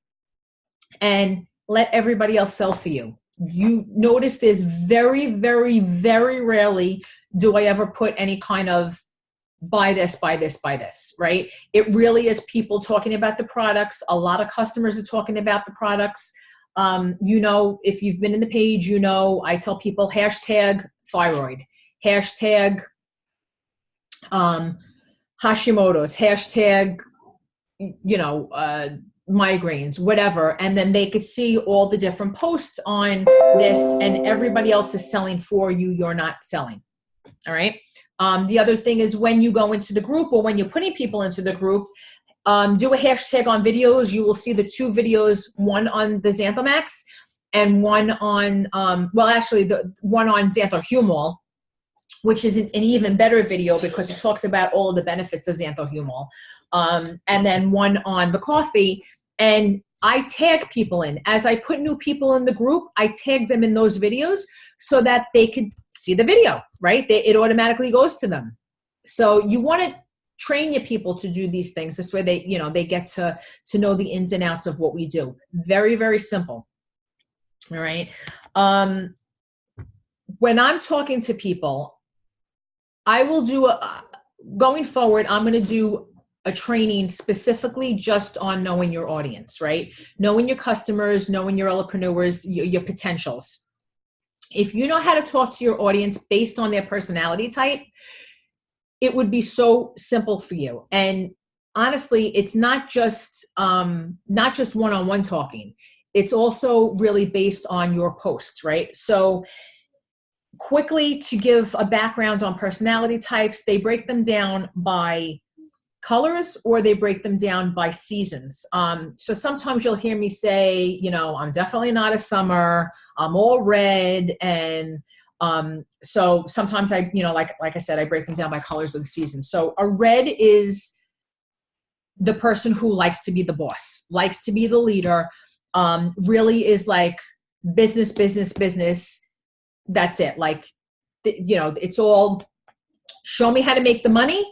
and let everybody else sell for you. You notice there's very, very, very rarely do I ever put any kind of buy this, buy this, buy this, right? It really is people talking about the products. A lot of customers are talking about the products. If you've been in the page, I tell people hashtag thyroid, hashtag Hashimoto's, hashtag, migraines, whatever. And then they could see all the different posts on this and everybody else is selling for you. You're not selling. All right. The other thing is when you go into the group or when you're putting people into the group, do a hashtag on videos. You will see the two videos, one on the Xanthomax and one on, the one on Xanthohumol, which is an even better video because it talks about all of the benefits of Xanthohumol. And then one on the coffee. And I tag people in. As I put new people in the group, I tag them in those videos so that they can see the video, right? It automatically goes to them. So you want to train your people to do these things. This way they get to know the ins and outs of what we do. Very, very simple. All right. When I'm talking to people, I will do going forward, I'm going to do a training specifically just on knowing your audience, right? Knowing your customers, knowing your Elepreneurs, your potentials. If you know how to talk to your audience based on their personality type, it would be so simple for you. And honestly, it's not just one-on-one talking. It's also really based on your posts, right? So quickly to give a background on personality types, they break them down by colors or they break them down by seasons. So sometimes you'll hear me say, I'm definitely not a summer, I'm all red. And so sometimes I, like I said, I break them down by colors or the seasons. So a red is the person who likes to be the boss, likes to be the leader, really is like business, business, business. That's it. Like, it's all show me how to make the money.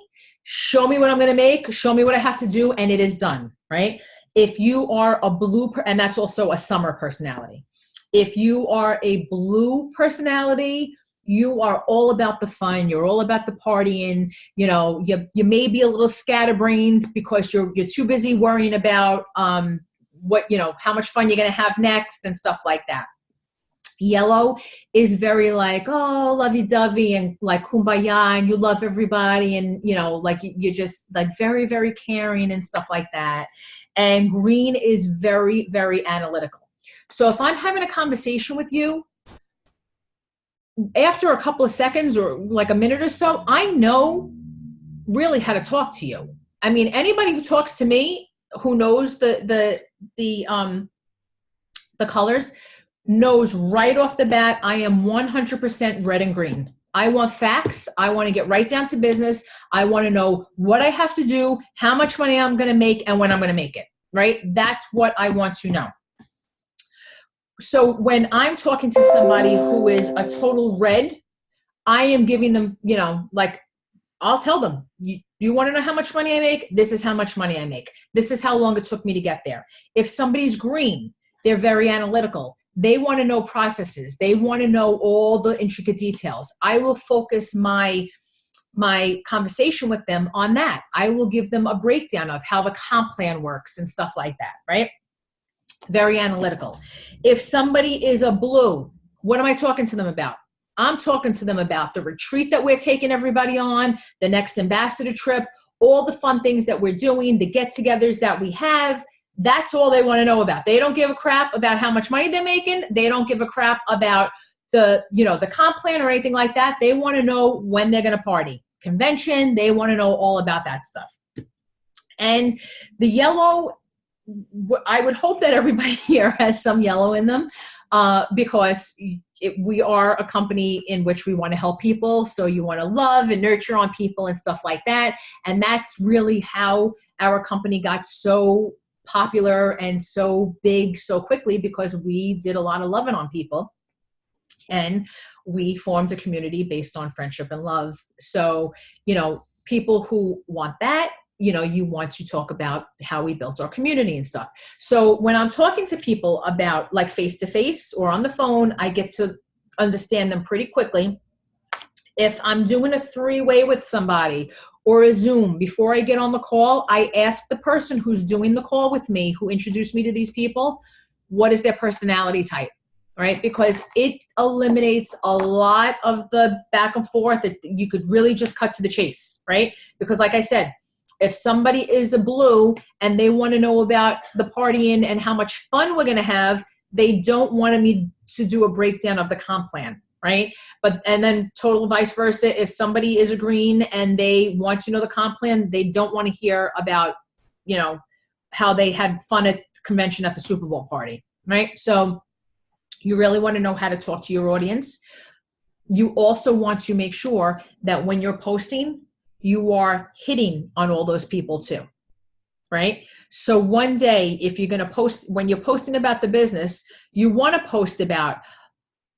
Show me what I'm going to make, show me what I have to do, and it is done, right? If you are a blue, and that's also a summer personality. If you are a blue personality, you are all about the fun. You're all about the partying. You may be a little scatterbrained because you're too busy worrying about how much fun you're going to have next and stuff like that. Yellow is very like, oh, lovey-dovey and like kumbaya and you love everybody and, like you're just like very, very caring and stuff like that. And green is very, very analytical. So if I'm having a conversation with you, after a couple of seconds or like a minute or so, I know really how to talk to you. I mean, anybody who talks to me, who knows the colors, knows right off the bat, I am 100% red and green. I want facts. I want to get right down to business. I want to know what I have to do, how much money I'm going to make, and when I'm going to make it, right? That's what I want to know. So when I'm talking to somebody who is a total red, I am giving them, I'll tell them, you want to know how much money I make? This is how much money I make. This is how long it took me to get there. If somebody's green, they're very analytical. They want to know processes. They want to know all the intricate details. I will focus my my conversation with them on that. I will give them a breakdown of how the comp plan works and stuff like that, right? Very analytical. If somebody is a blue, what am I talking to them about? I'm talking to them about the retreat that we're taking everybody on, the next ambassador trip, all the fun things that we're doing, the get-togethers that we have. That's all they want to know about. They don't give a crap about how much money they're making. They don't give a crap about the comp plan or anything like that. They want to know when they're going to party. Convention, they want to know all about that stuff. And the yellow, I would hope that everybody here has some yellow in them, because we are a company in which we want to help people. So you want to love and nurture on people and stuff like that. And that's really how our company got so popular and so big so quickly, because we did a lot of loving on people. And we formed a community based on friendship and love. So, people who want that, you want to talk about how we built our community and stuff. So when I'm talking to people about like face-to-face or on the phone, I get to understand them pretty quickly. If I'm doing a three-way with somebody or a Zoom, before I get on the call, I ask the person who's doing the call with me, who introduced me to these people, what is their personality type? Right? Because it eliminates a lot of the back and forth. That you could really just cut to the chase, right? Because like I said, if somebody is a blue and they want to know about the partying and how much fun we're going to have, they don't want me to do a breakdown of the comp plan, right? And then total vice versa. If somebody is a green and they want to know the comp plan, they don't want to hear about, how they had fun at convention at the Super Bowl party, right? So you really want to know how to talk to your audience. You also want to make sure that when you're posting, you are hitting on all those people too, right? So one day, if you're going to post, when you're posting about the business, you want to post about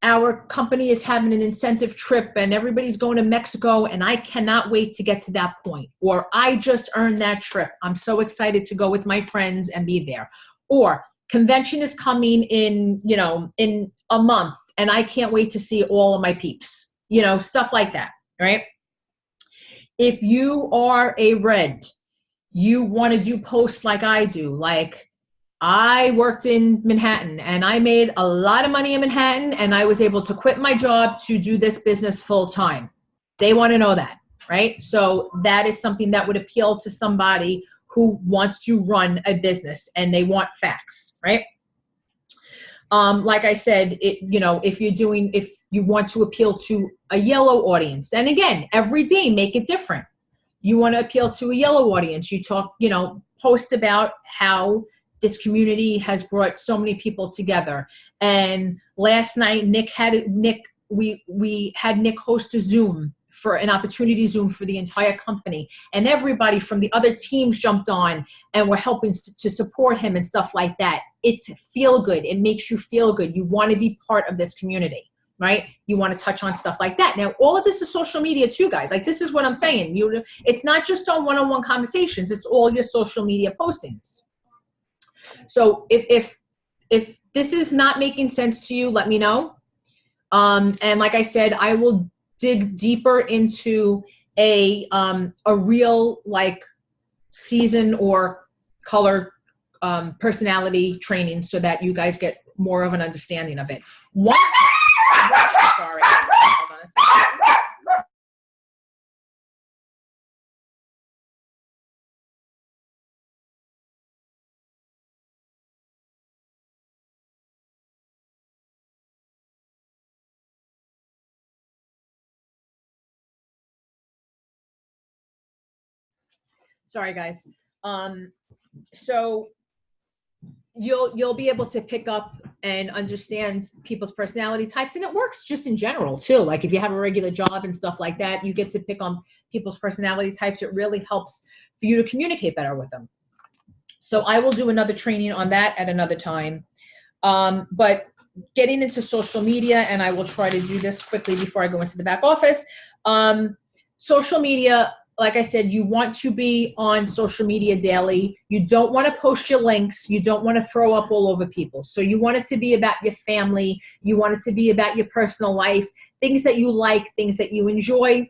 our company is having an incentive trip and everybody's going to Mexico and I cannot wait to get to that point. Or I just earned that trip. I'm so excited to go with my friends and be there. Or convention is coming in a month and I can't wait to see all of my peeps, stuff like that, right? If you are a red, you want to do posts like I do. Like, I worked in Manhattan and I made a lot of money in Manhattan and I was able to quit my job to do this business full time. They want to know that, right? So that is something that would appeal to somebody who wants to run a business and they want facts, right? Like I said, if you want to appeal to a yellow audience, and again, every day make it different. You want to appeal to a yellow audience. You talk, post about how this community has brought so many people together. And last night, we had Nick host a Zoom for an opportunity Zoom for the entire company. And everybody from the other teams jumped on and were helping to support him and stuff like that. It's feel good. It makes you feel good. You want to be part of this community, right? You want to touch on stuff like that. Now, all of this is social media too, guys. Like, this is what I'm saying. It's not just on one-on-one conversations. It's all your social media postings. So if this is not making sense to you, let me know. And like I said, I will dig deeper into a real like season or color personality training so that you guys get more of an understanding of it. Sorry. Hold on a second. Sorry, guys. So you'll be able to pick up and understand people's personality types, and it works just in general too. Like, if you have a regular job and stuff like that, you get to pick on people's personality types. It really helps for you to communicate better with them. So I will do another training on that at another time. But getting into social media, and I will try to do this quickly before I go into the back office. Social media, like I said, you want to be on social media daily. You don't want to post your links. You don't want to throw up all over people. So you want it to be about your family. You want it to be about your personal life, things that you like, things that you enjoy.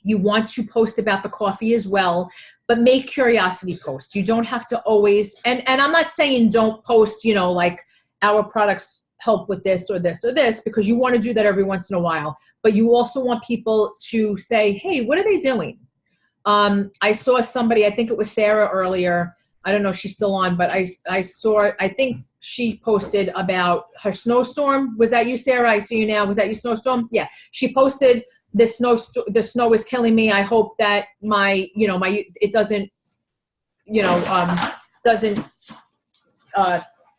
You want to post about the coffee as well, but make curiosity posts. You don't have to always, and I'm not saying don't post, you know, like our products help with this or this or this, because you want to do that every once in a while. But you also want people to say, hey, what are they doing? I saw somebody, I think it was Sarah earlier. I don't know if she's still on, but I saw, I think she posted about her snowstorm. Was that you, Sarah? I see you now. Was that your snowstorm? Yeah. She posted, the snow is killing me. I hope that it doesn't, doesn't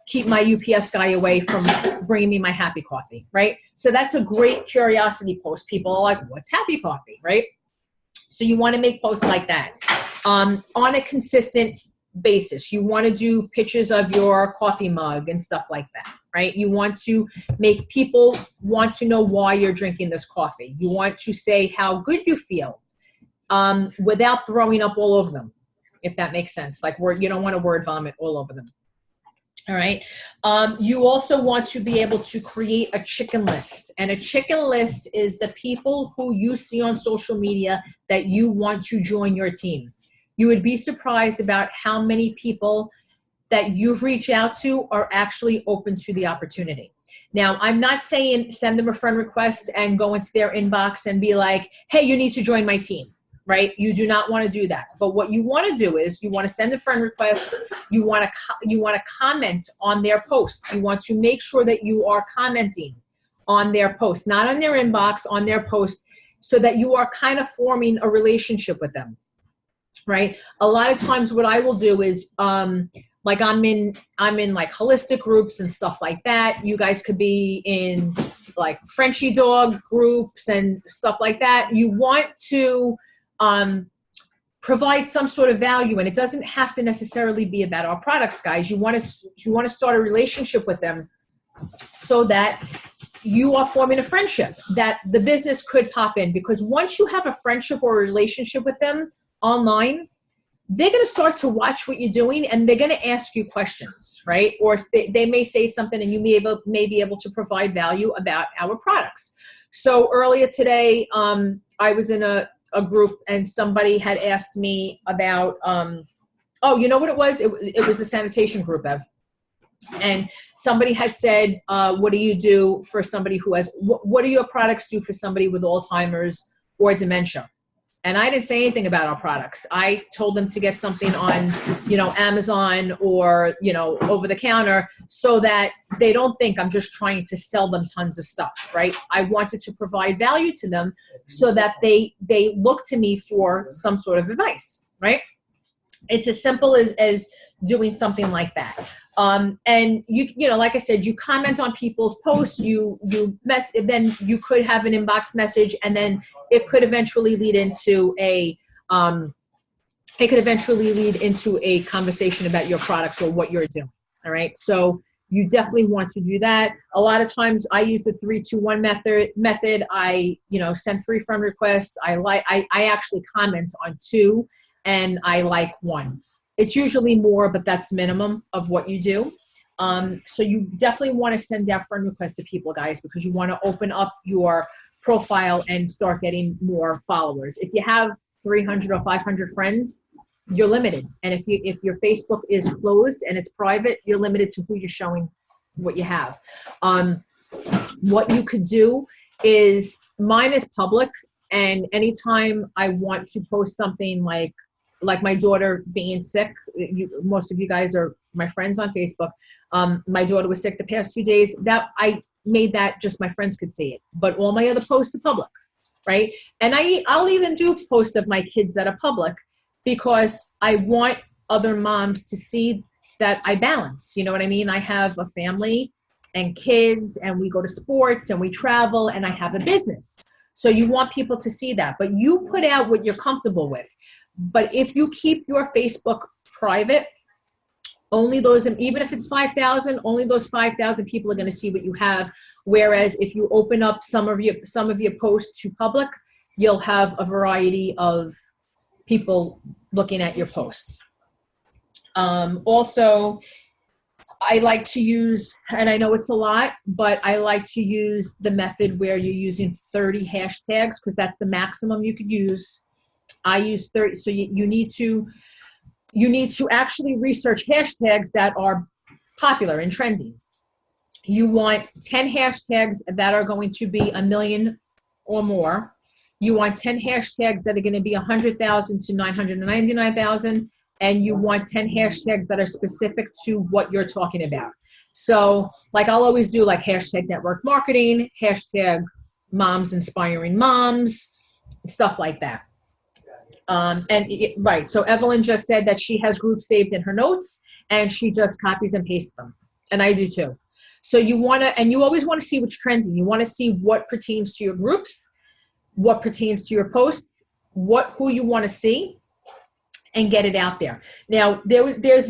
keep my UPS guy away from bringing me my happy coffee, right? So that's a great curiosity post. People are like, what's happy coffee, right? So you want to make posts like that on a consistent basis. You want to do pictures of your coffee mug and stuff like that, right? You want to make people want to know why you're drinking this coffee. You want to say how good you feel without throwing up all over them, if that makes sense. Like you don't want to word vomit all over them. All right. You also want to be able to create a chicken list. And a chicken list is the people who you see on social media that you want to join your team. You would be surprised about how many people that you reach out to are actually open to the opportunity. Now, I'm not saying send them a friend request and go into their inbox and be like, hey, you need to join my team. Right? You do not want to do that. But what you want to do is you want to send a friend request. You want to comment on their posts. You want to make sure that you are commenting on their post, not on their inbox, on their post, so that you are kind of forming a relationship with them. Right? A lot of times what I will do is like I'm in like holistic groups and stuff like that. You guys could be in like Frenchie dog groups and stuff like that. You want to provide some sort of value, and it doesn't have to necessarily be about our products, guys. You want to start a relationship with them so that you are forming a friendship that the business could pop in, because once you have a friendship or a relationship with them online, they're going to start to watch what you're doing and they're going to ask you questions, right? Or they may say something and you may be able to provide value about our products. So earlier today, I was in a group and somebody had asked me about, you know what it was? It was a sanitation group, Ev. And somebody had said, what do you do for somebody who has, what do your products do for somebody with Alzheimer's or dementia? And I didn't say anything about our products. I told them to get something on, Amazon or, over the counter, so that they don't think I'm just trying to sell them tons of stuff, right? I wanted to provide value to them so that they look to me for some sort of advice, right? It's as simple as doing something like that. And you like I said, you comment on people's posts, then you could have an inbox message, and then it could eventually lead into a conversation about your products or what you're doing. All right. So you definitely want to do that. A lot of times I use the 3-2-1 method. I, send 3 friend requests. I actually comment on 2 and I like 1. It's usually more, but that's the minimum of what you do. So you definitely want to send out friend requests to people, guys, because you want to open up your profile and start getting more followers. If you have 300 or 500 friends, you're limited. And if your Facebook is closed and it's private, you're limited to who you're showing what you have. What you could do is, mine is public, and anytime I want to post something like my daughter being sick, most of you guys are my friends on Facebook. My daughter was sick the past 2 days. That I made that just my friends could see it, but all my other posts are public, right? And I'll even do posts of my kids that are public, because I want other moms to see that I balance. You know what I mean? I have a family and kids, and we go to sports and we travel, and I have a business. So you want people to see that, but you put out what you're comfortable with. But if you keep your Facebook private, only those, even if it's 5,000, only those 5,000 people are going to see what you have. Whereas if you open up some of your posts to public, you'll have a variety of people looking at your posts. Also, I like to use, and I know it's a lot, but I like to use the method where you're using 30 hashtags because that's the maximum you could use. I use 30. So you need to actually research hashtags that are popular and trendy. You want 10 hashtags that are going to be 1 million or more. You want 10 hashtags that are going to be 100,000 to 999,000. And you want 10 hashtags that are specific to what you're talking about. So like I'll always do like hashtag network marketing, hashtag moms inspiring moms, stuff like that. Right, so Evelyn just said that she has groups saved in her notes and she just copies and pastes them. And I do too. So you want to, and you always want to see what's trending. You want to see what pertains to your groups, what pertains to your posts, who you want to see, and get it out there. Now, there's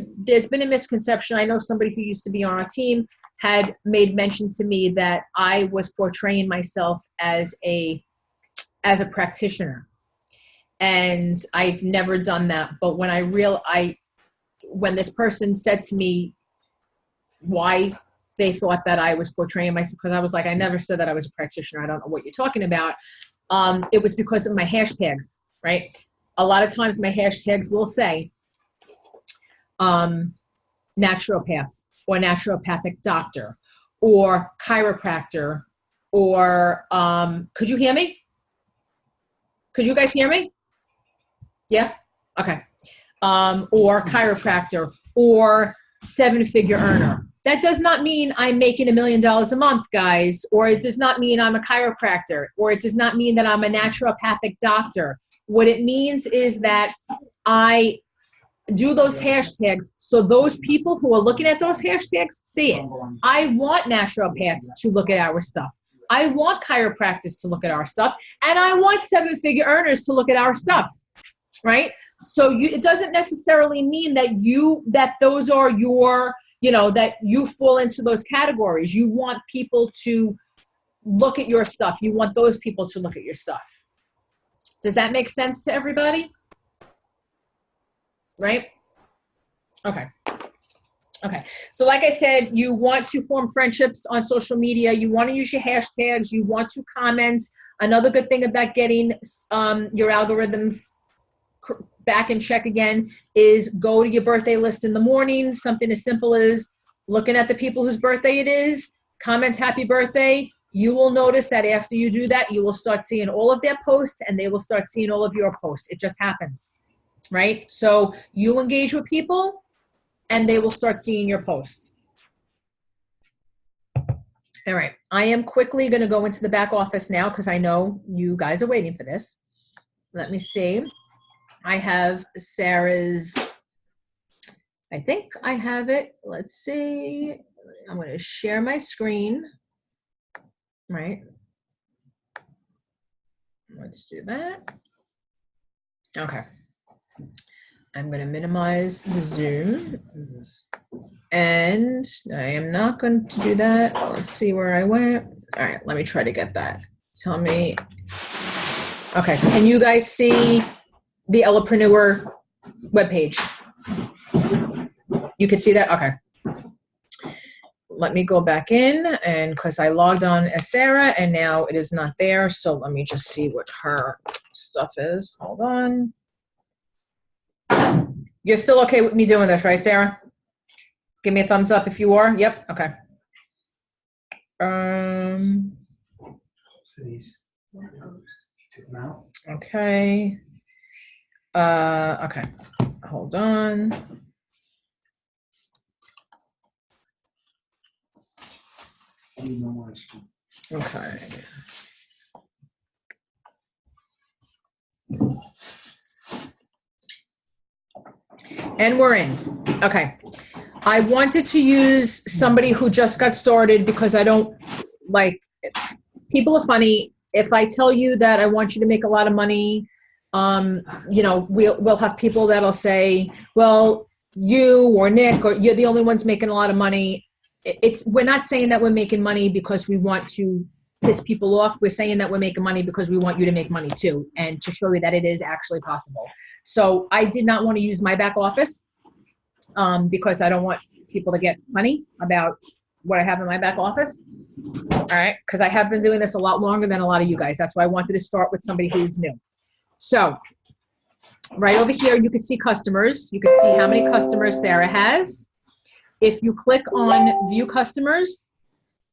been a misconception. I know somebody who used to be on our team had made mention to me that I was portraying myself as a practitioner. And I've never done that. But when when this person said to me why they thought that I was portraying myself, because I was like, I never said that I was a practitioner. I don't know what you're talking about. It was because of my hashtags, right? A lot of times my hashtags will say naturopath or naturopathic doctor or chiropractor or could you hear me? Could you guys hear me? Yeah? Okay. Or chiropractor or 7-figure earner. That does not mean I'm making $1 million a month, guys, or it does not mean I'm a chiropractor, or it does not mean that I'm a naturopathic doctor. What it means is that I do those hashtags so those people who are looking at those hashtags see it. I want naturopaths to look at our stuff. I want chiropractors to look at our stuff. And I want 7-figure earners to look at our stuff, right? So it doesn't necessarily mean that those are your, that you fall into those categories. You want people to look at your stuff. You want those people to look at your stuff. Does that make sense to everybody? Right? Okay. Okay. So like I said, you want to form friendships on social media. You want to use your hashtags. You want to comment. Another good thing about getting your algorithms back in check again is go to your birthday list in the morning. Something as simple as looking at the people whose birthday it is, comment happy birthday. You will notice that after you do that, you will start seeing all of their posts and they will start seeing all of your posts. It just happens, right? So you engage with people and they will start seeing your posts. All right. I am quickly going to go into the back office now because I know you guys are waiting for this. Let me see. I have Sarah's, I think I have it. Let's see. I'm going to share my screen. Right. Let's do that. Okay. I'm going to minimize the Zoom. And I am not going to do that. Let's see where I went. All right, let me try to get that. Tell me. Okay, can you guys see the Elepreneur webpage? You can see that? Okay. Let me go back in, and because I logged on as Sarah and now it is not there, so let me just see what her stuff is. Hold on. You're still okay with me doing this, right, Sarah? Give me a thumbs up if you are. Yep. Okay. Okay. Okay. Hold on. Okay. And we're in. Okay. I wanted to use somebody who just got started because I don't like, people are funny. If I tell you that I want you to make a lot of money, we'll have people that'll say, well, you or Nick, or you're the only ones making a lot of money. We're not saying that we're making money because we want to piss people off. We're saying that we're making money because we want you to make money too, and to show you that it is actually possible. So I did not want to use my back office. because I don't want people to get funny about what I have in my back office. All right, because I have been doing this a lot longer than a lot of you guys. That's why I wanted to start with somebody who's new. So right over here, you can see customers. You can see how many customers Sarah has. If you click on view customers,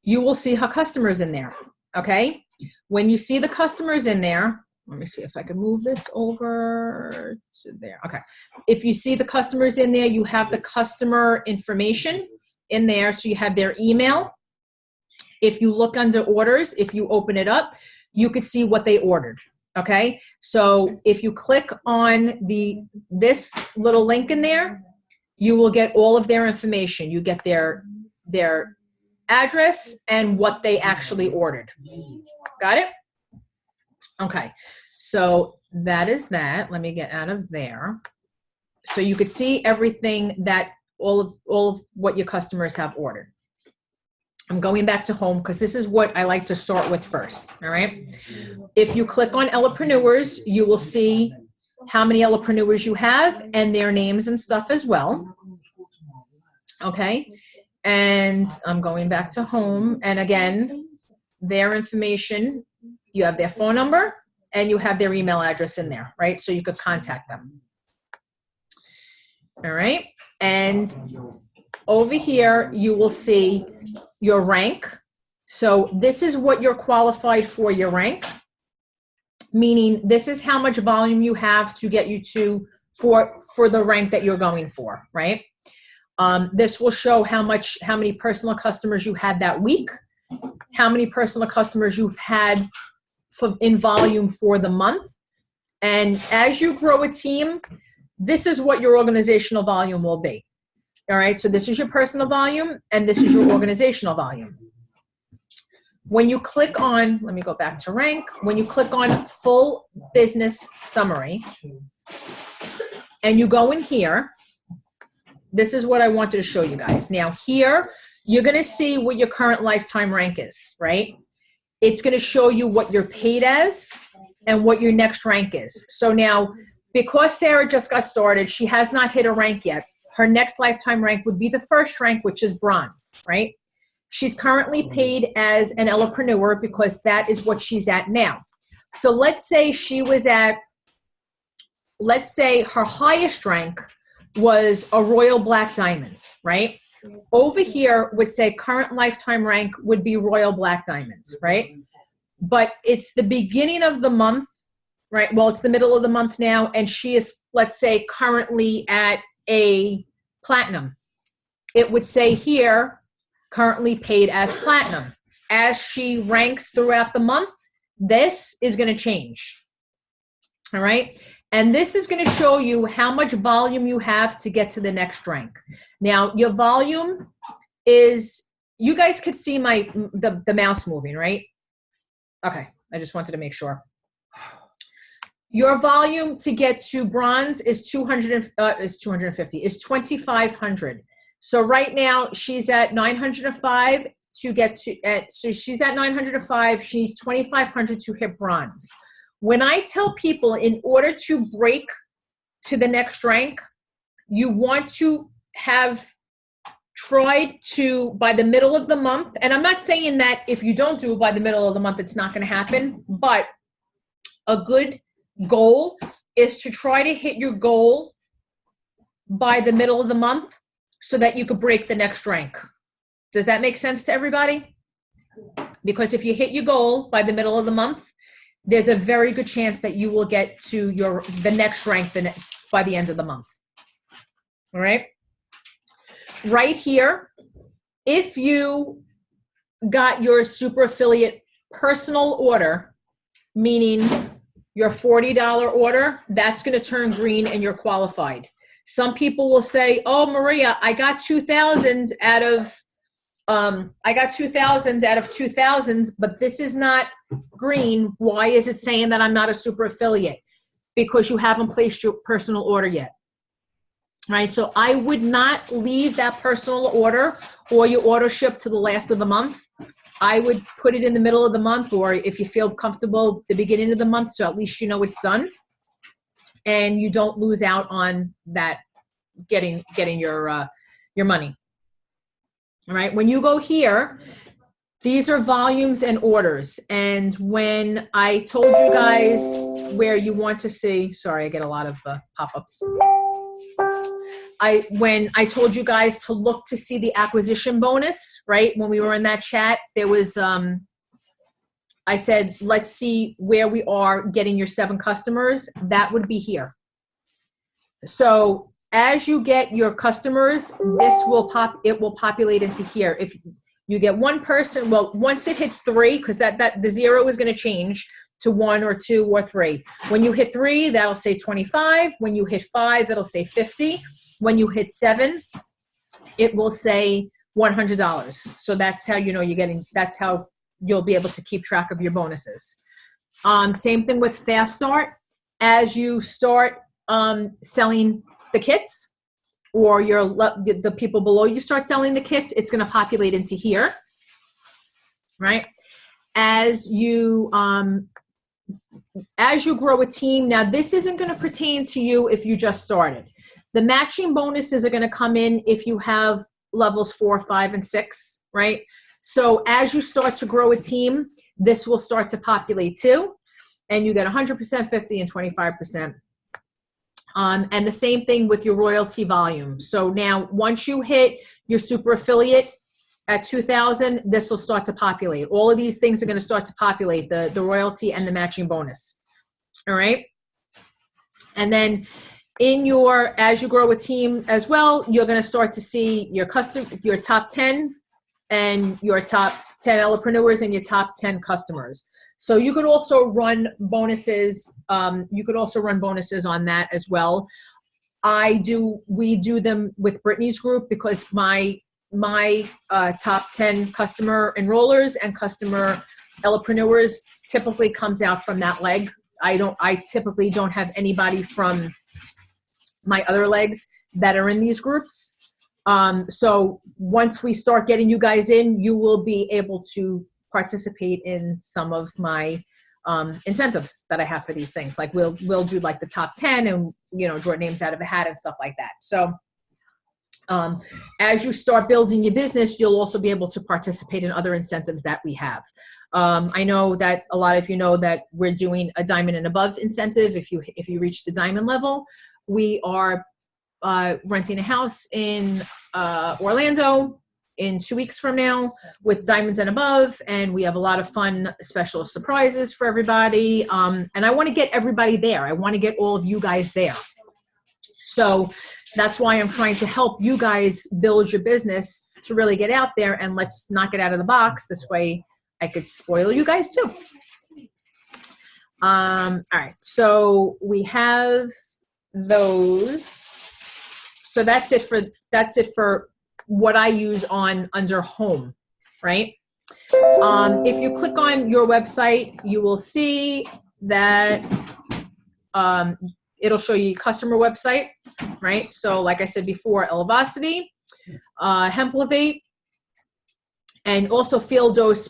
you will see her customers in there, okay? When you see the customers in there, let me see if I can move this over to there. Okay. If you see the customers in there, you have the customer information in there. So you have their email. If you look under orders, if you open it up, you could see what they ordered. Okay. So if you click on this little link in there, you will get all of their information. You get their address and what they actually ordered. Got it? Okay. So that is that. Let me get out of there. So you could see everything that all of what your customers have ordered. I'm going back to home because this is what I like to start with first. All right. If you click on Elepreneurs, you will see how many Elepreneurs you have and their names and stuff as well. Okay. And I'm going back to home. And again, their information, you have their phone number and you have their email address in there, right? So you could contact them. All right. And over here, you will see your rank. So this is what you're qualified for, your rank, meaning this is how much volume you have to get you to for the rank that you're going for, right? This will show how many personal customers you had that week, how many personal customers you've had in volume for the month. And as you grow a team, this is what your organizational volume will be. All right, so this is your personal volume and this is your organizational volume. When you click on, let me go back to rank. When you click on full business summary and you go in here, this is what I wanted to show you guys. Now here, you're gonna see what your current lifetime rank is, right? It's gonna show you what you're paid as and what your next rank is. So now, because Sarah just got started, she has not hit a rank yet. Her next lifetime rank would be the first rank, which is bronze, right? She's currently paid as an Elepreneur because that is what she's at now. So let's say she was at, let's say her highest rank was a Royal Black Diamond, right? Over here would say current lifetime rank would be Royal Black Diamond, right? But it's the beginning of the month, right? Well, it's the middle of the month now, and she is, let's say, currently at a platinum. It would say here, currently paid as platinum. As she ranks throughout the month, this is going to change. All right. And this is going to show you how much volume you have to get to the next rank. Now, your volume is, you guys could see the mouse moving, right? Okay. I just wanted to make sure. Your volume to get to bronze is 2,500. So right now she's at 905 to get to, so she's at 905. She needs 2,500 to hit bronze. When I tell people in order to break to the next rank, you want to have tried to, by the middle of the month, and I'm not saying that if you don't do it by the middle of the month, it's not going to happen, but a good goal is to try to hit your goal by the middle of the month so that you could break the next rank. Does that make sense to everybody? Because if you hit your goal by the middle of the month, there's a very good chance that you will get to the next rank by the end of the month. All right. Right here, if you got your super affiliate personal order, meaning your $40 order, that's going to turn green and you're qualified. Some people will say, oh, Maria, I got 2,000 out of 2,000s, but this is not green. Why is it saying that I'm not a super affiliate? Because you haven't placed your personal order yet. Right? So I would not leave that personal order or your order ship to the last of the month. I would put it in the middle of the month, or if you feel comfortable, the beginning of the month, so at least you know it's done and you don't lose out on that getting your money. All right. When you go here, these are volumes and orders. And when I told you guys where you want to see, sorry, I get a lot of pop-ups. When I told you guys to look to see the acquisition bonus, right? When we were in that chat, there was, I said, let's see where we are getting your 7 customers. That would be here. So as you get your customers, it will populate into here. If you get one person, well, once it hits 3, because the 0 is going to change to 1 or 2 or 3. When you hit 3, that'll say 25. When you hit 5, it'll say 50. When you hit 7, it will say $100. So that's how you know that's how you'll be able to keep track of your bonuses. Same thing with Fast Start. As you start selling the kits, or the people below you start selling the kits, it's going to populate into here, right? As you grow a team, now this isn't going to pertain to you if you just started. The matching bonuses are going to come in if you have levels 4, 5, and 6, right? So as you start to grow a team, this will start to populate too, and you get 100%, 50, and 25%. And the same thing with your royalty volume. So now once you hit your super affiliate at 2,000, this will start to populate. All of these things are going to start to populate, the royalty and the matching bonus. All right. And then as you grow a team as well, you're going to start to see your top 10 and your top 10 Elepreneurs and your top 10 customers. So you could also run bonuses. You could also run bonuses on that as well. We do them with Brittany's group because my top 10 customer enrollers and customer Elepreneurs typically comes out from that leg. I typically don't have anybody from my other legs that are in these groups. So once we start getting you guys in, you will be able to participate in some of my incentives that I have for these things. Like we'll do like the top 10 and, draw names out of a hat and stuff like that. So as you start building your business, you'll also be able to participate in other incentives that we have. I know that a lot of you know that we're doing a diamond and above incentive. If you reach the diamond level, we are renting a house in Orlando in 2 weeks from now with diamonds and above, and we have a lot of fun special surprises for everybody. And I want to get everybody there. I want to get all of you guys there. So that's why I'm trying to help you guys build your business to really get out there, and let's knock it out of the box. This way I could spoil you guys too. All right, so we have those. So that's it for what I use under home, right? If you click on your website, you will see that it'll show you customer website, right? So like I said before, Elevacity, Hempelevate, and also Field Dose.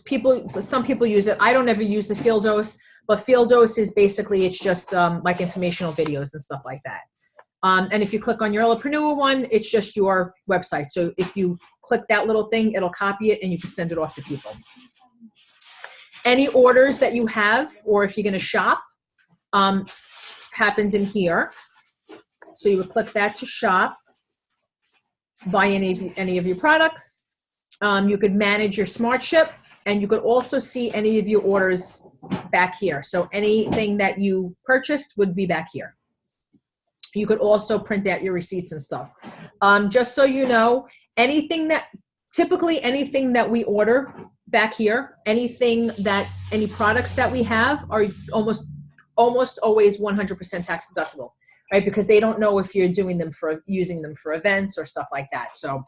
Some people use it. I don't ever use the Field Dose, but Field Dose is basically, it's just like informational videos and stuff like that. And if you click on your Elepreneur one, it's just your website. So if you click that little thing, it'll copy it and you can send it off to people. Any orders that you have, or if you're going to shop, happens in here. So you would click that to shop, buy any of your products. You could manage your smart ship, and you could also see any of your orders back here. So anything that you purchased would be back here. You could also print out your receipts and stuff. Just so you know, typically anything that we order back here, any products that we have are almost always 100% tax deductible, right? Because they don't know if you're using them for events or stuff like that. So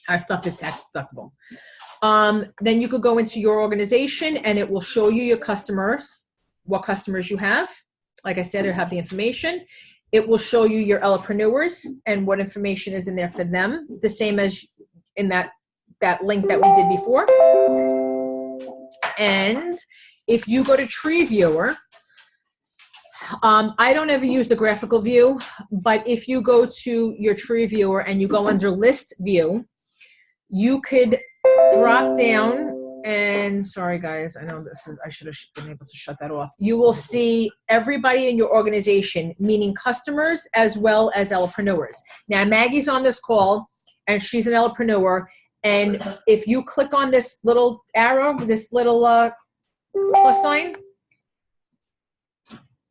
our stuff is tax deductible. Then you could go into your organization and it will show you your customers, what customers you have. Like I said, it'll have the information. It will show you your Elepreneurs and what information is in there for them, the same as in that link that we did before. And if you go to Tree Viewer, I don't ever use the graphical view, but if you go to your tree viewer and you go under list view, you could drop down and, sorry guys, I know I should have been able to shut that off. You will see everybody in your organization, meaning customers as well as Elepreneurs. Now Maggie's on this call and she's an Elepreneur. And if you click on this little arrow, this little plus sign,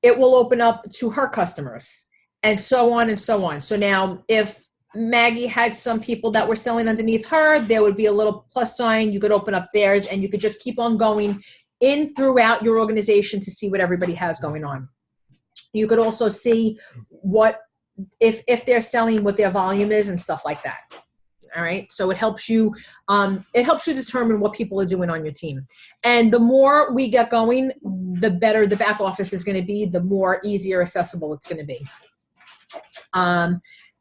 it will open up to her customers and so on and so on. So now if Maggie had some people that were selling underneath her, there would be a little plus sign. You could open up theirs and you could just keep on going in throughout your organization to see what everybody has going on. You could also see what, if they're selling, what their volume is and stuff like that. All right. So it helps you determine what people are doing on your team. And the more we get going, the better the back office is going to be, the more easier accessible it's going to be.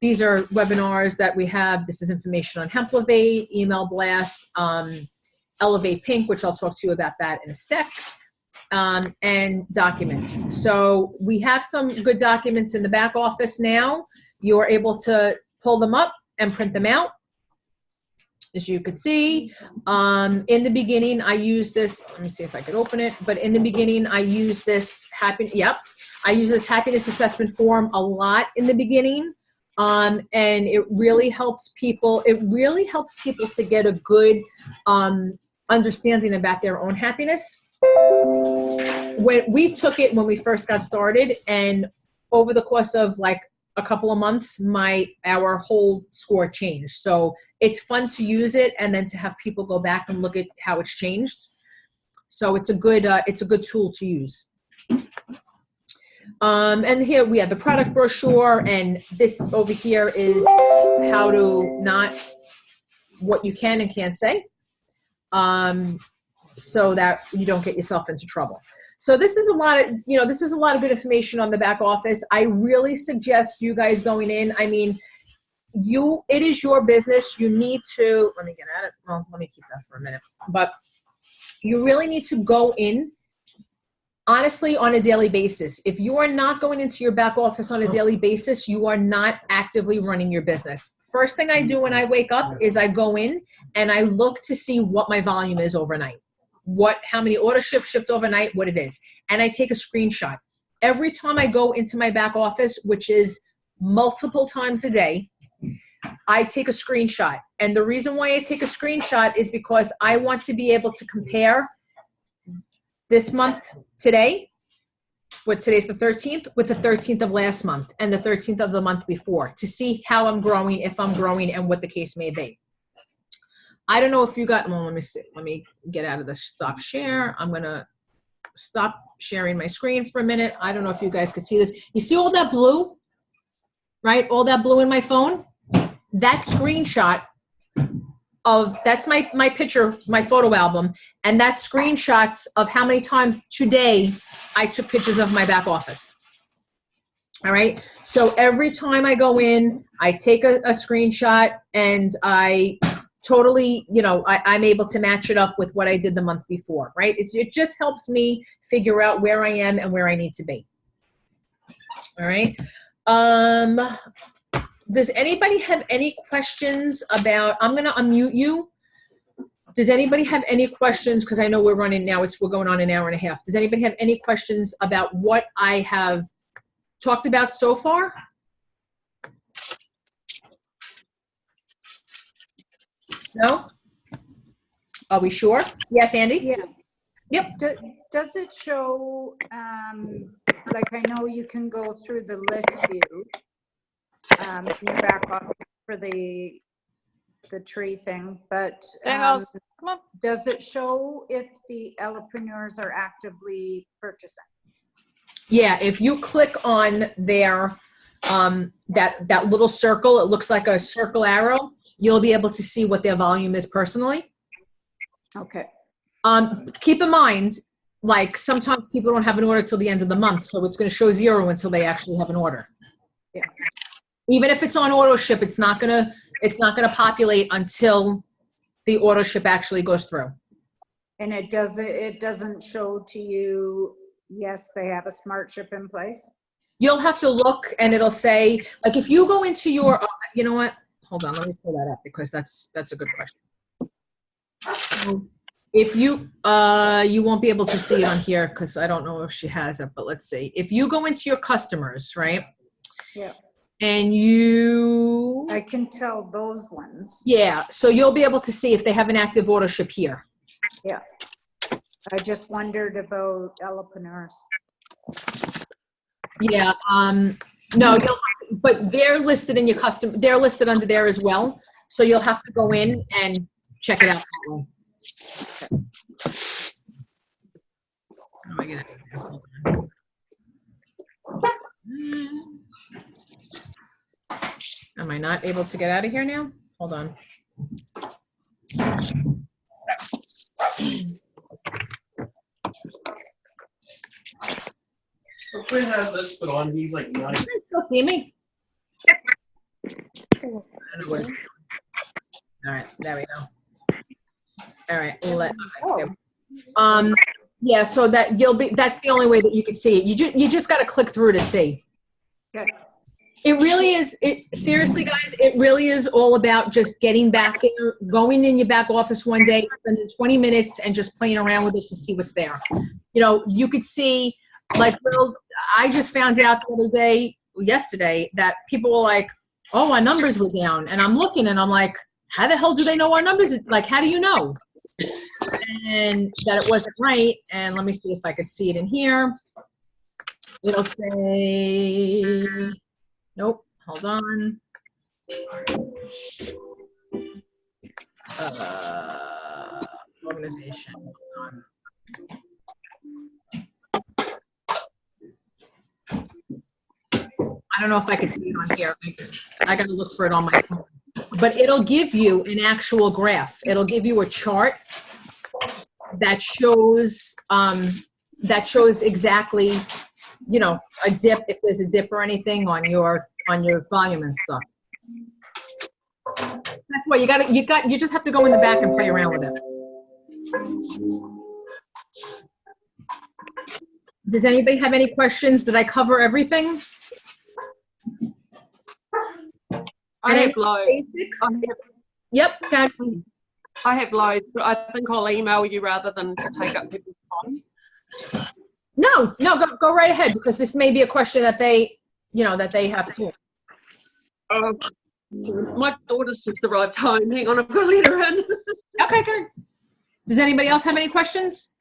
These are webinars that we have. This is information on Hemplavate, email blast, Elevate Pink, which I'll talk to you about that in a sec, and documents. So we have some good documents in the back office now. You're able to pull them up and print them out. As you could see, in the beginning, I used this, let me see if I could open it, but in the beginning, I used this I use this happiness assessment form a lot in the beginning. And it really helps people. It really helps people to get a good understanding about their own happiness. When we took it when we first got started, and over the course of like a couple of months, our whole score changed. So it's fun to use it and then to have people go back and look at how it's changed. So it's a good tool to use. And here we have the product brochure, and this over here is how to what you can and can't say, so that you don't get yourself into trouble. So this is a lot of good information on the back office. I really suggest you guys going in. I mean, it is your business. You need to, let me get at it. Well, let me keep that for a minute, but you really need to go in honestly on a daily basis. If you are not going into your back office on a daily basis, you are not actively running your business. First thing I do when I wake up is I go in and I look to see what my volume is overnight. How many order shipped overnight, what it is. And I take a screenshot. Every time I go into my back office, which is multiple times a day, I take a screenshot. And the reason why I take a screenshot is because I want to be able to compare this month today, today's the 13th, with the 13th of last month and the 13th of the month before, to see how I'm growing, if I'm growing, and what the case may be. I don't know if you got, well, let me see. Let me get out of the stop share. I'm going to stop sharing my screen for a minute. I don't know if you guys could see this. You see all that blue, right? All that blue in my phone? That screenshot that's my picture, my photo album, and that's screenshots of how many times today I took pictures of my back office. All right. So every time I go in, I take a screenshot, and I totally, I'm able to match it up with what I did the month before, right? It just helps me figure out where I am and where I need to be. All right. Does anybody have any questions about, I'm going to unmute you. Does anybody have any questions? Because I know we're running now, we're going on an hour and a half. Does anybody have any questions about what I have talked about so far? No? Are we sure? Yes, Andy? Yeah. Yep. Does it show, like I know you can go through the list view in your back office for the tree thing, but does it show if the Elepreneurs are actively purchasing? Yeah, if you click on their that little circle, it looks like a circle arrow, you'll be able to see what their volume is personally. Okay. Keep in mind, like sometimes people don't have an order till the end of the month, so it's going to show 0 until they actually have an order. Yeah. Even if it's on auto ship, it's not gonna populate until the auto ship actually goes through. And it doesn't show to you yes, they have a smart ship in place. You'll have to look, and it'll say, like, if you go into your, you know what? Hold on, let me pull that up because that's a good question. So if you, you won't be able to see it on here because I don't know if she has it, but let's see. If you go into your customers, right? Yeah. And you, I can tell those ones. yeah, so you'll be able to see if they have an active order ship here. Yeah. I just wondered about Elepreneurs. Yeah, no, but they're listed in your custom, they're listed under there as well. So you'll have to go in and check it out that way. How do I get it? Hold on. Am I not able to get out of here now? Hold on. Hopefully I have this put on. He's like, not. Can you still see me? I don't know what it's doing. All right, there we go. All right, yeah, so that that's the only way that you can see it. You just got to click through to see. Okay. It really is, seriously guys, it really is all about just getting back in, going in your back office one day, spending 20 minutes and just playing around with it to see what's there. You know, you could see, like, well, I just found out the other day, yesterday, that people were like, oh, our numbers were down. And I'm looking and I'm like, how the hell do they know our numbers? Like, how do you know? And that it wasn't right. And let me see if I could see it in here. It'll say, nope, hold on. Organization, hold on. I don't know if I can see it on here. I got to look for it on my phone. But it'll give you an actual graph. It'll give you a chart that shows exactly, you know, a dip, if there's a dip or anything on your volume and stuff. That's why you just have to go in the back and play around with it. Does anybody have any questions? Did I cover everything? I have loads. Yep, got it. I have loads, but I think I'll email you rather than take up people's time. No, go right ahead, because this may be a question that they, you know, that they have too. My daughter's just arrived home. Hang on, I've got to let her in. Okay, good. Does anybody else have any questions?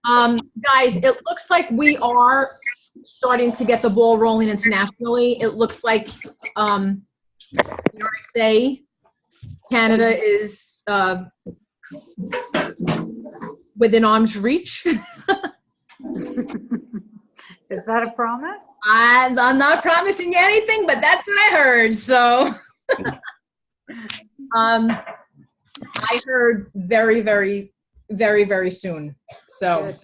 Guys, it looks like we are starting to get the ball rolling internationally. It looks like USA, Canada is within arm's reach. Is that a promise? I'm not promising you anything, but that's what I heard. So I heard very, very, very, very soon. So Good.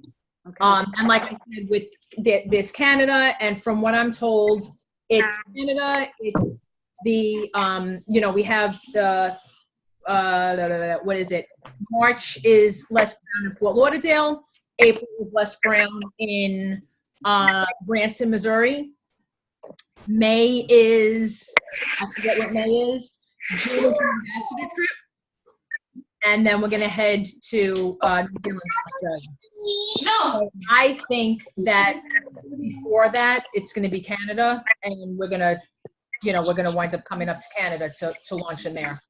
Okay. and like I said, with this Canada, and from what I'm told, it's Canada, it's the you know, we have the what is it? March is less brown in Fort Lauderdale. April is less brown in Branson, Missouri. May is, I forget what May is. June is an ambassador trip. And then we're going to head to New Zealand. So I think that before that, it's going to be Canada, and we're going to, you know, we're going to wind up coming up to Canada to launch in there.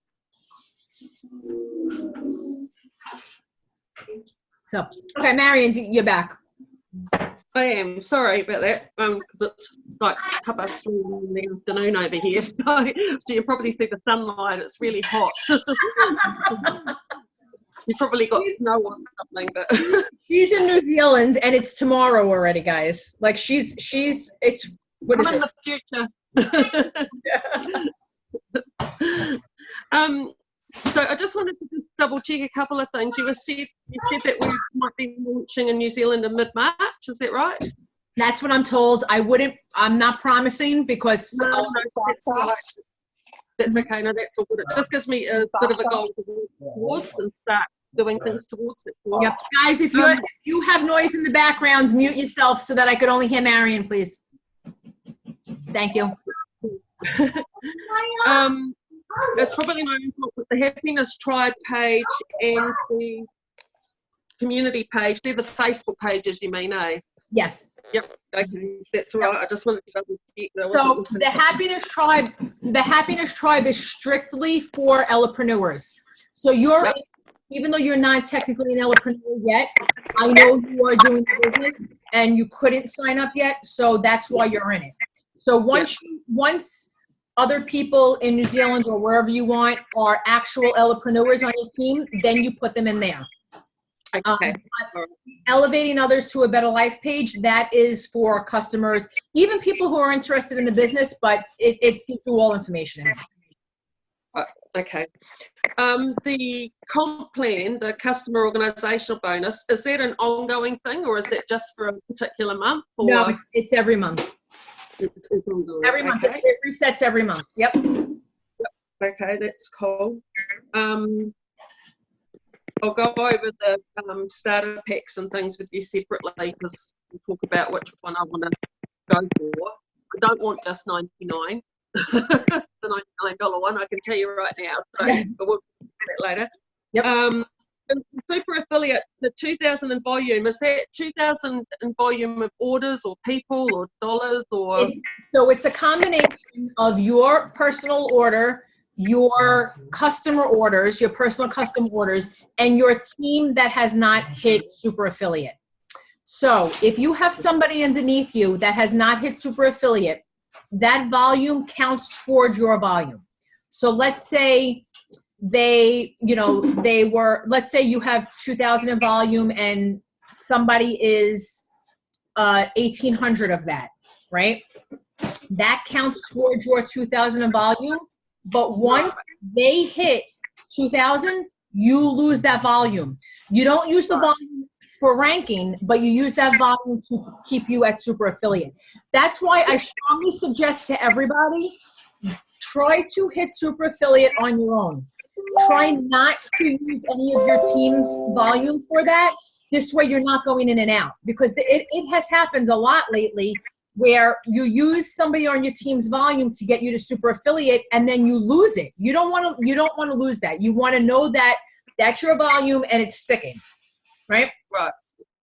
So, okay, Marion, you're back. I am sorry about that. It's like 3:30 in the afternoon over here, so you probably see the sunlight. It's really hot. You probably got snow or something, but she's in New Zealand, and it's tomorrow already, guys. Like she's it's what is it? The future. So I just wanted to just double check a couple of things. You said that we might be launching in New Zealand in mid-March. Is that right? That's what I'm told. I'm not promising because that's okay. No, that's all good. It just gives me a bit of a goal to work towards and start doing things towards it. Yep. Guys, if you have noise in the background, mute yourself so that I could only hear Marion, please. Thank you. It's probably not important, but the Happiness Tribe page and the community page, they're the Facebook pages, you mean, eh? Yes. Yep. Okay, that's right. I just wanted to double check that I So wasn't listening. the Happiness Tribe is strictly for Elepreneurs. So you're, even though you're not technically an Elepreneur yet, I know you are doing the business and you couldn't sign up yet, so that's why you're in it. So once other people in New Zealand or wherever you want are actual Elepreneurs on your team, then you put them in there. Okay. Elevating Others to a Better Life page, that is for customers, even people who are interested in the business, but it gives you all information in it. Okay. The comp plan, the customer organisational bonus, is that an ongoing thing or is that just for a particular month? Or? No, it's every month. It's ongoing. Every month. Okay. It resets every month. Yep. Okay, that's cool. I'll go over the starter packs and things with you separately because we'll talk about which one I want to go for. I don't want just $99, the $99 one, I can tell you right now. So, Yes. but we'll do that later. Yep. And super affiliate, the 2,000 in volume, is that 2,000 in volume of orders or people or dollars or? So it's a combination of your personal order, your customer orders, your personal custom orders, and your team that has not hit super affiliate. So if you have somebody underneath you that has not hit super affiliate, that volume counts toward your volume. So let's say let's say you have 2,000 in volume and somebody is 1,800 of that, right? That counts towards your 2,000 in volume. But once they hit 2,000, you lose that volume. You don't use the volume for ranking, but you use that volume to keep you at super affiliate. That's why I strongly suggest to everybody, try to hit super affiliate on your own. Try not to use any of your team's volume for that. This way you're not going in and out, because it has happened a lot lately where you use somebody on your team's volume to get you to super affiliate and then you lose it. You don't want to lose that. You want to know that that's your volume and it's sticking, right? Right.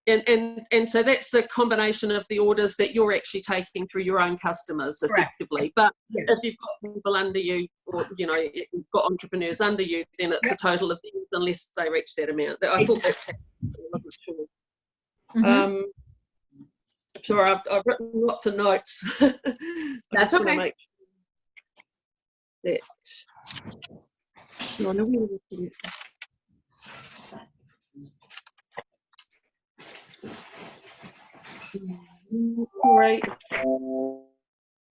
And so that's the combination of the orders that you're actually taking through your own customers effectively. But yes. If you've got people under you, or you've got entrepreneurs under you, then it's a total of things unless they reach that amount. I thought that's, I wasn't sure. Mm-hmm. Sure, I've written lots of notes. That's okay. Make sure that. Great.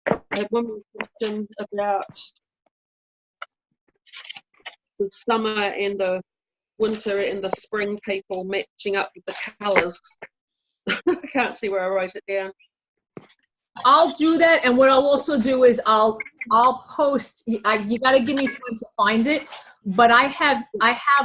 I have one more question about the summer and the winter and the spring people matching up with the colours. I can't see where I wrote it down. I'll do that, and what I'll also do is I'll post. You got to give me time to find it, but I have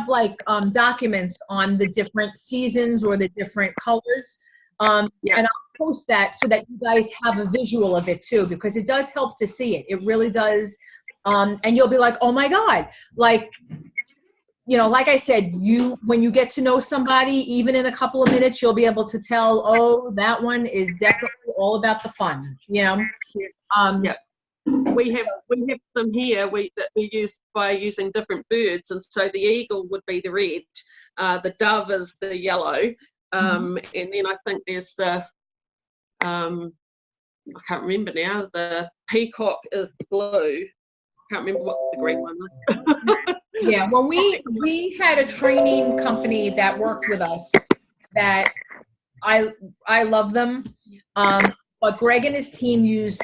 like documents on the different seasons or the different colors, and I'll post that so that you guys have a visual of it too, because it does help to see it. It really does, and you'll be like, oh my God, like. Like I said, when you get to know somebody, even in a couple of minutes, you'll be able to tell, oh, that one is definitely all about the fun, We have them here that we use by using different birds, and so the eagle would be the red, the dove is the yellow, and then I think there's the I can't remember now, the peacock is blue. Can't remember what the green one was. Yeah, well, we had a training company that worked with us that I love them, but Greg and his team used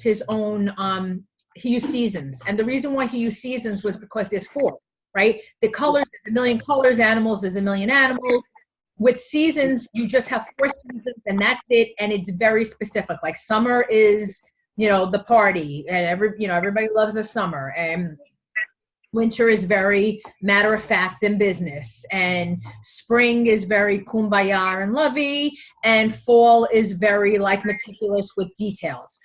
his own he used seasons, and the reason why he used seasons was because there's 4, right? The colors, there's a million colors, animals, there's a million animals. With seasons, you just have 4 seasons, and that's it, and it's very specific. Like summer is the party, and everybody loves the summer, and Winter is very matter of fact and business, and spring is very kumbaya and lovey, and fall is very like meticulous with details.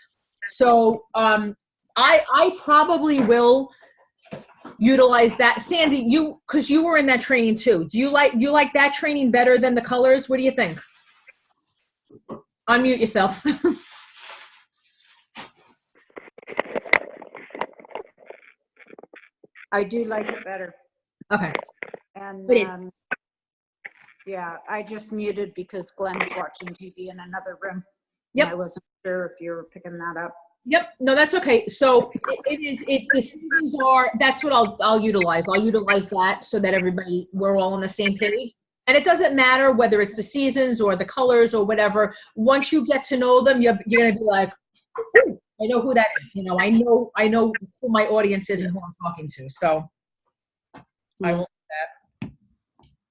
So I probably will utilize that. Sandy, because you were in that training too. Do you like that training better than the colors? What do you think? Unmute yourself. I do like it better. Okay. And It is. yeah, I just muted because Glenn's watching TV in another room. Yep. And I wasn't sure if you were picking that up. Yep. No, that's okay. So the seasons are, that's what I'll utilize. I'll utilize that so that we're all on the same page. And it doesn't matter whether it's the seasons or the colors or whatever. Once you get to know them, you're going to be like, ooh, I know who that is. You know, I know who my audience is and who I'm talking to. So I will do that.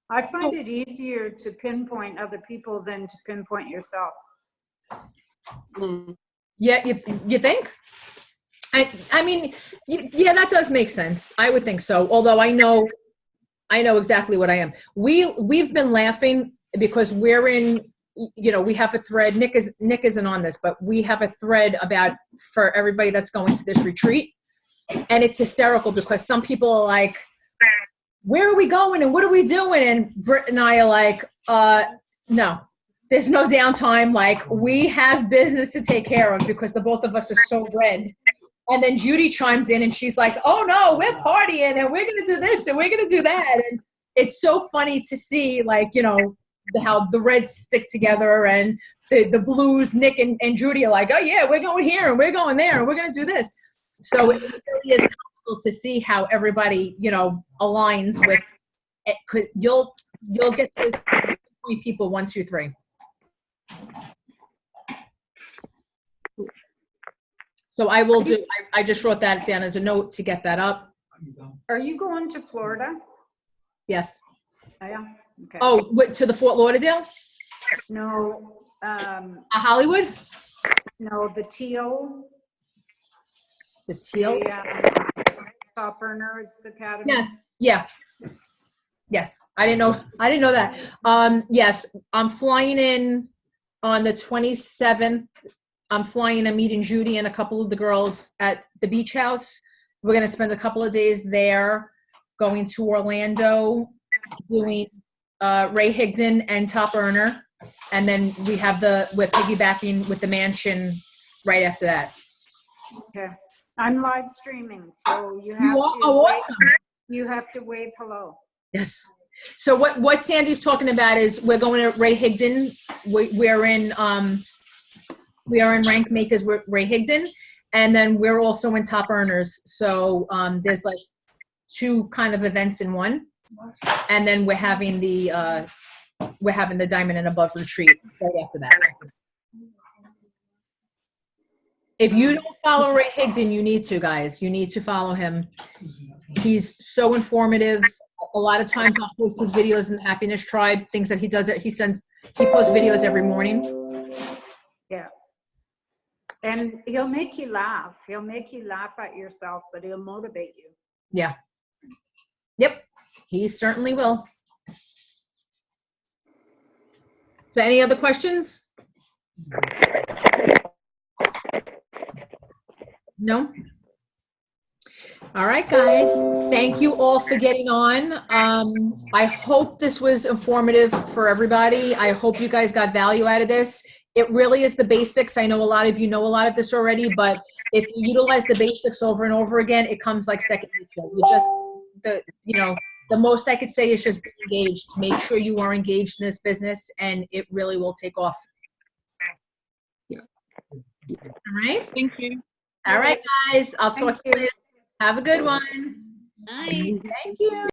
I find it easier to pinpoint other people than to pinpoint yourself. Yeah, you think? I mean, yeah, that does make sense. I would think so. Although I know exactly what I am. We've been laughing because we're in, you know, we have a thread. Nick isn't on this, but we have a thread for everybody that's going to this retreat, and it's hysterical because some people are like, "Where are we going and what are we doing?" And Britt and I are like, "No, there's no downtime. Like, we have business to take care of because the both of us are so red." And then Judy chimes in and she's like, "Oh no, we're partying and we're going to do this and we're going to do that." And it's so funny to see, like, you know, how the reds stick together and the blues, Nick and Judy are like, "Oh yeah, we're going here and we're going there and we're going to do this." So it really is cool to see how everybody, you know, aligns with it. You'll get to point people 1, 2, 3. So I will do, I just wrote that down as a note to get that up. Are you going to Florida? Yes. Oh, yeah. Okay. Oh, to the Fort Lauderdale? No. Hollywood? No, the teal. The teal? The Top Earners Academy. Yes. Yeah. Yes. I didn't know that. Yes, I'm flying in on the 27th. I'm flying and meeting Judy and a couple of the girls at the beach house. We're going to spend a couple of days there, going to Orlando, doing Ray Higdon and Top Earner. And then we're piggybacking with the mansion right after that. Okay. I'm live streaming, so you have to wave hello. Yes. So what Sandy's talking about is we're going to Ray Higdon. We are in Rank Makers with Ray Higdon, and then we're also in Top Earners. So there's like 2 kind of events in one, and then we're having the Diamond and Above retreat right after that. If you don't follow Ray Higdon, you need to, guys. You need to follow him. He's so informative. A lot of times I'll post his videos in the Happiness Tribe, things that he does. He posts videos every morning. Yeah. And he'll make you laugh. He'll make you laugh at yourself, but he'll motivate you. Yeah. Yep. He certainly will. So any other questions? No? All right, guys. Thank you all for getting on. I hope this was informative for everybody. I hope you guys got value out of this. It really is the basics. I know a lot of you know a lot of this already, but if you utilize the basics over and over again, it comes like second nature. The most I could say is just be engaged. Make sure you are engaged in this business, and it really will take off. Yeah. All right. Thank you. All right, guys. I'll talk to you later. Have a good one. Bye. Thank you.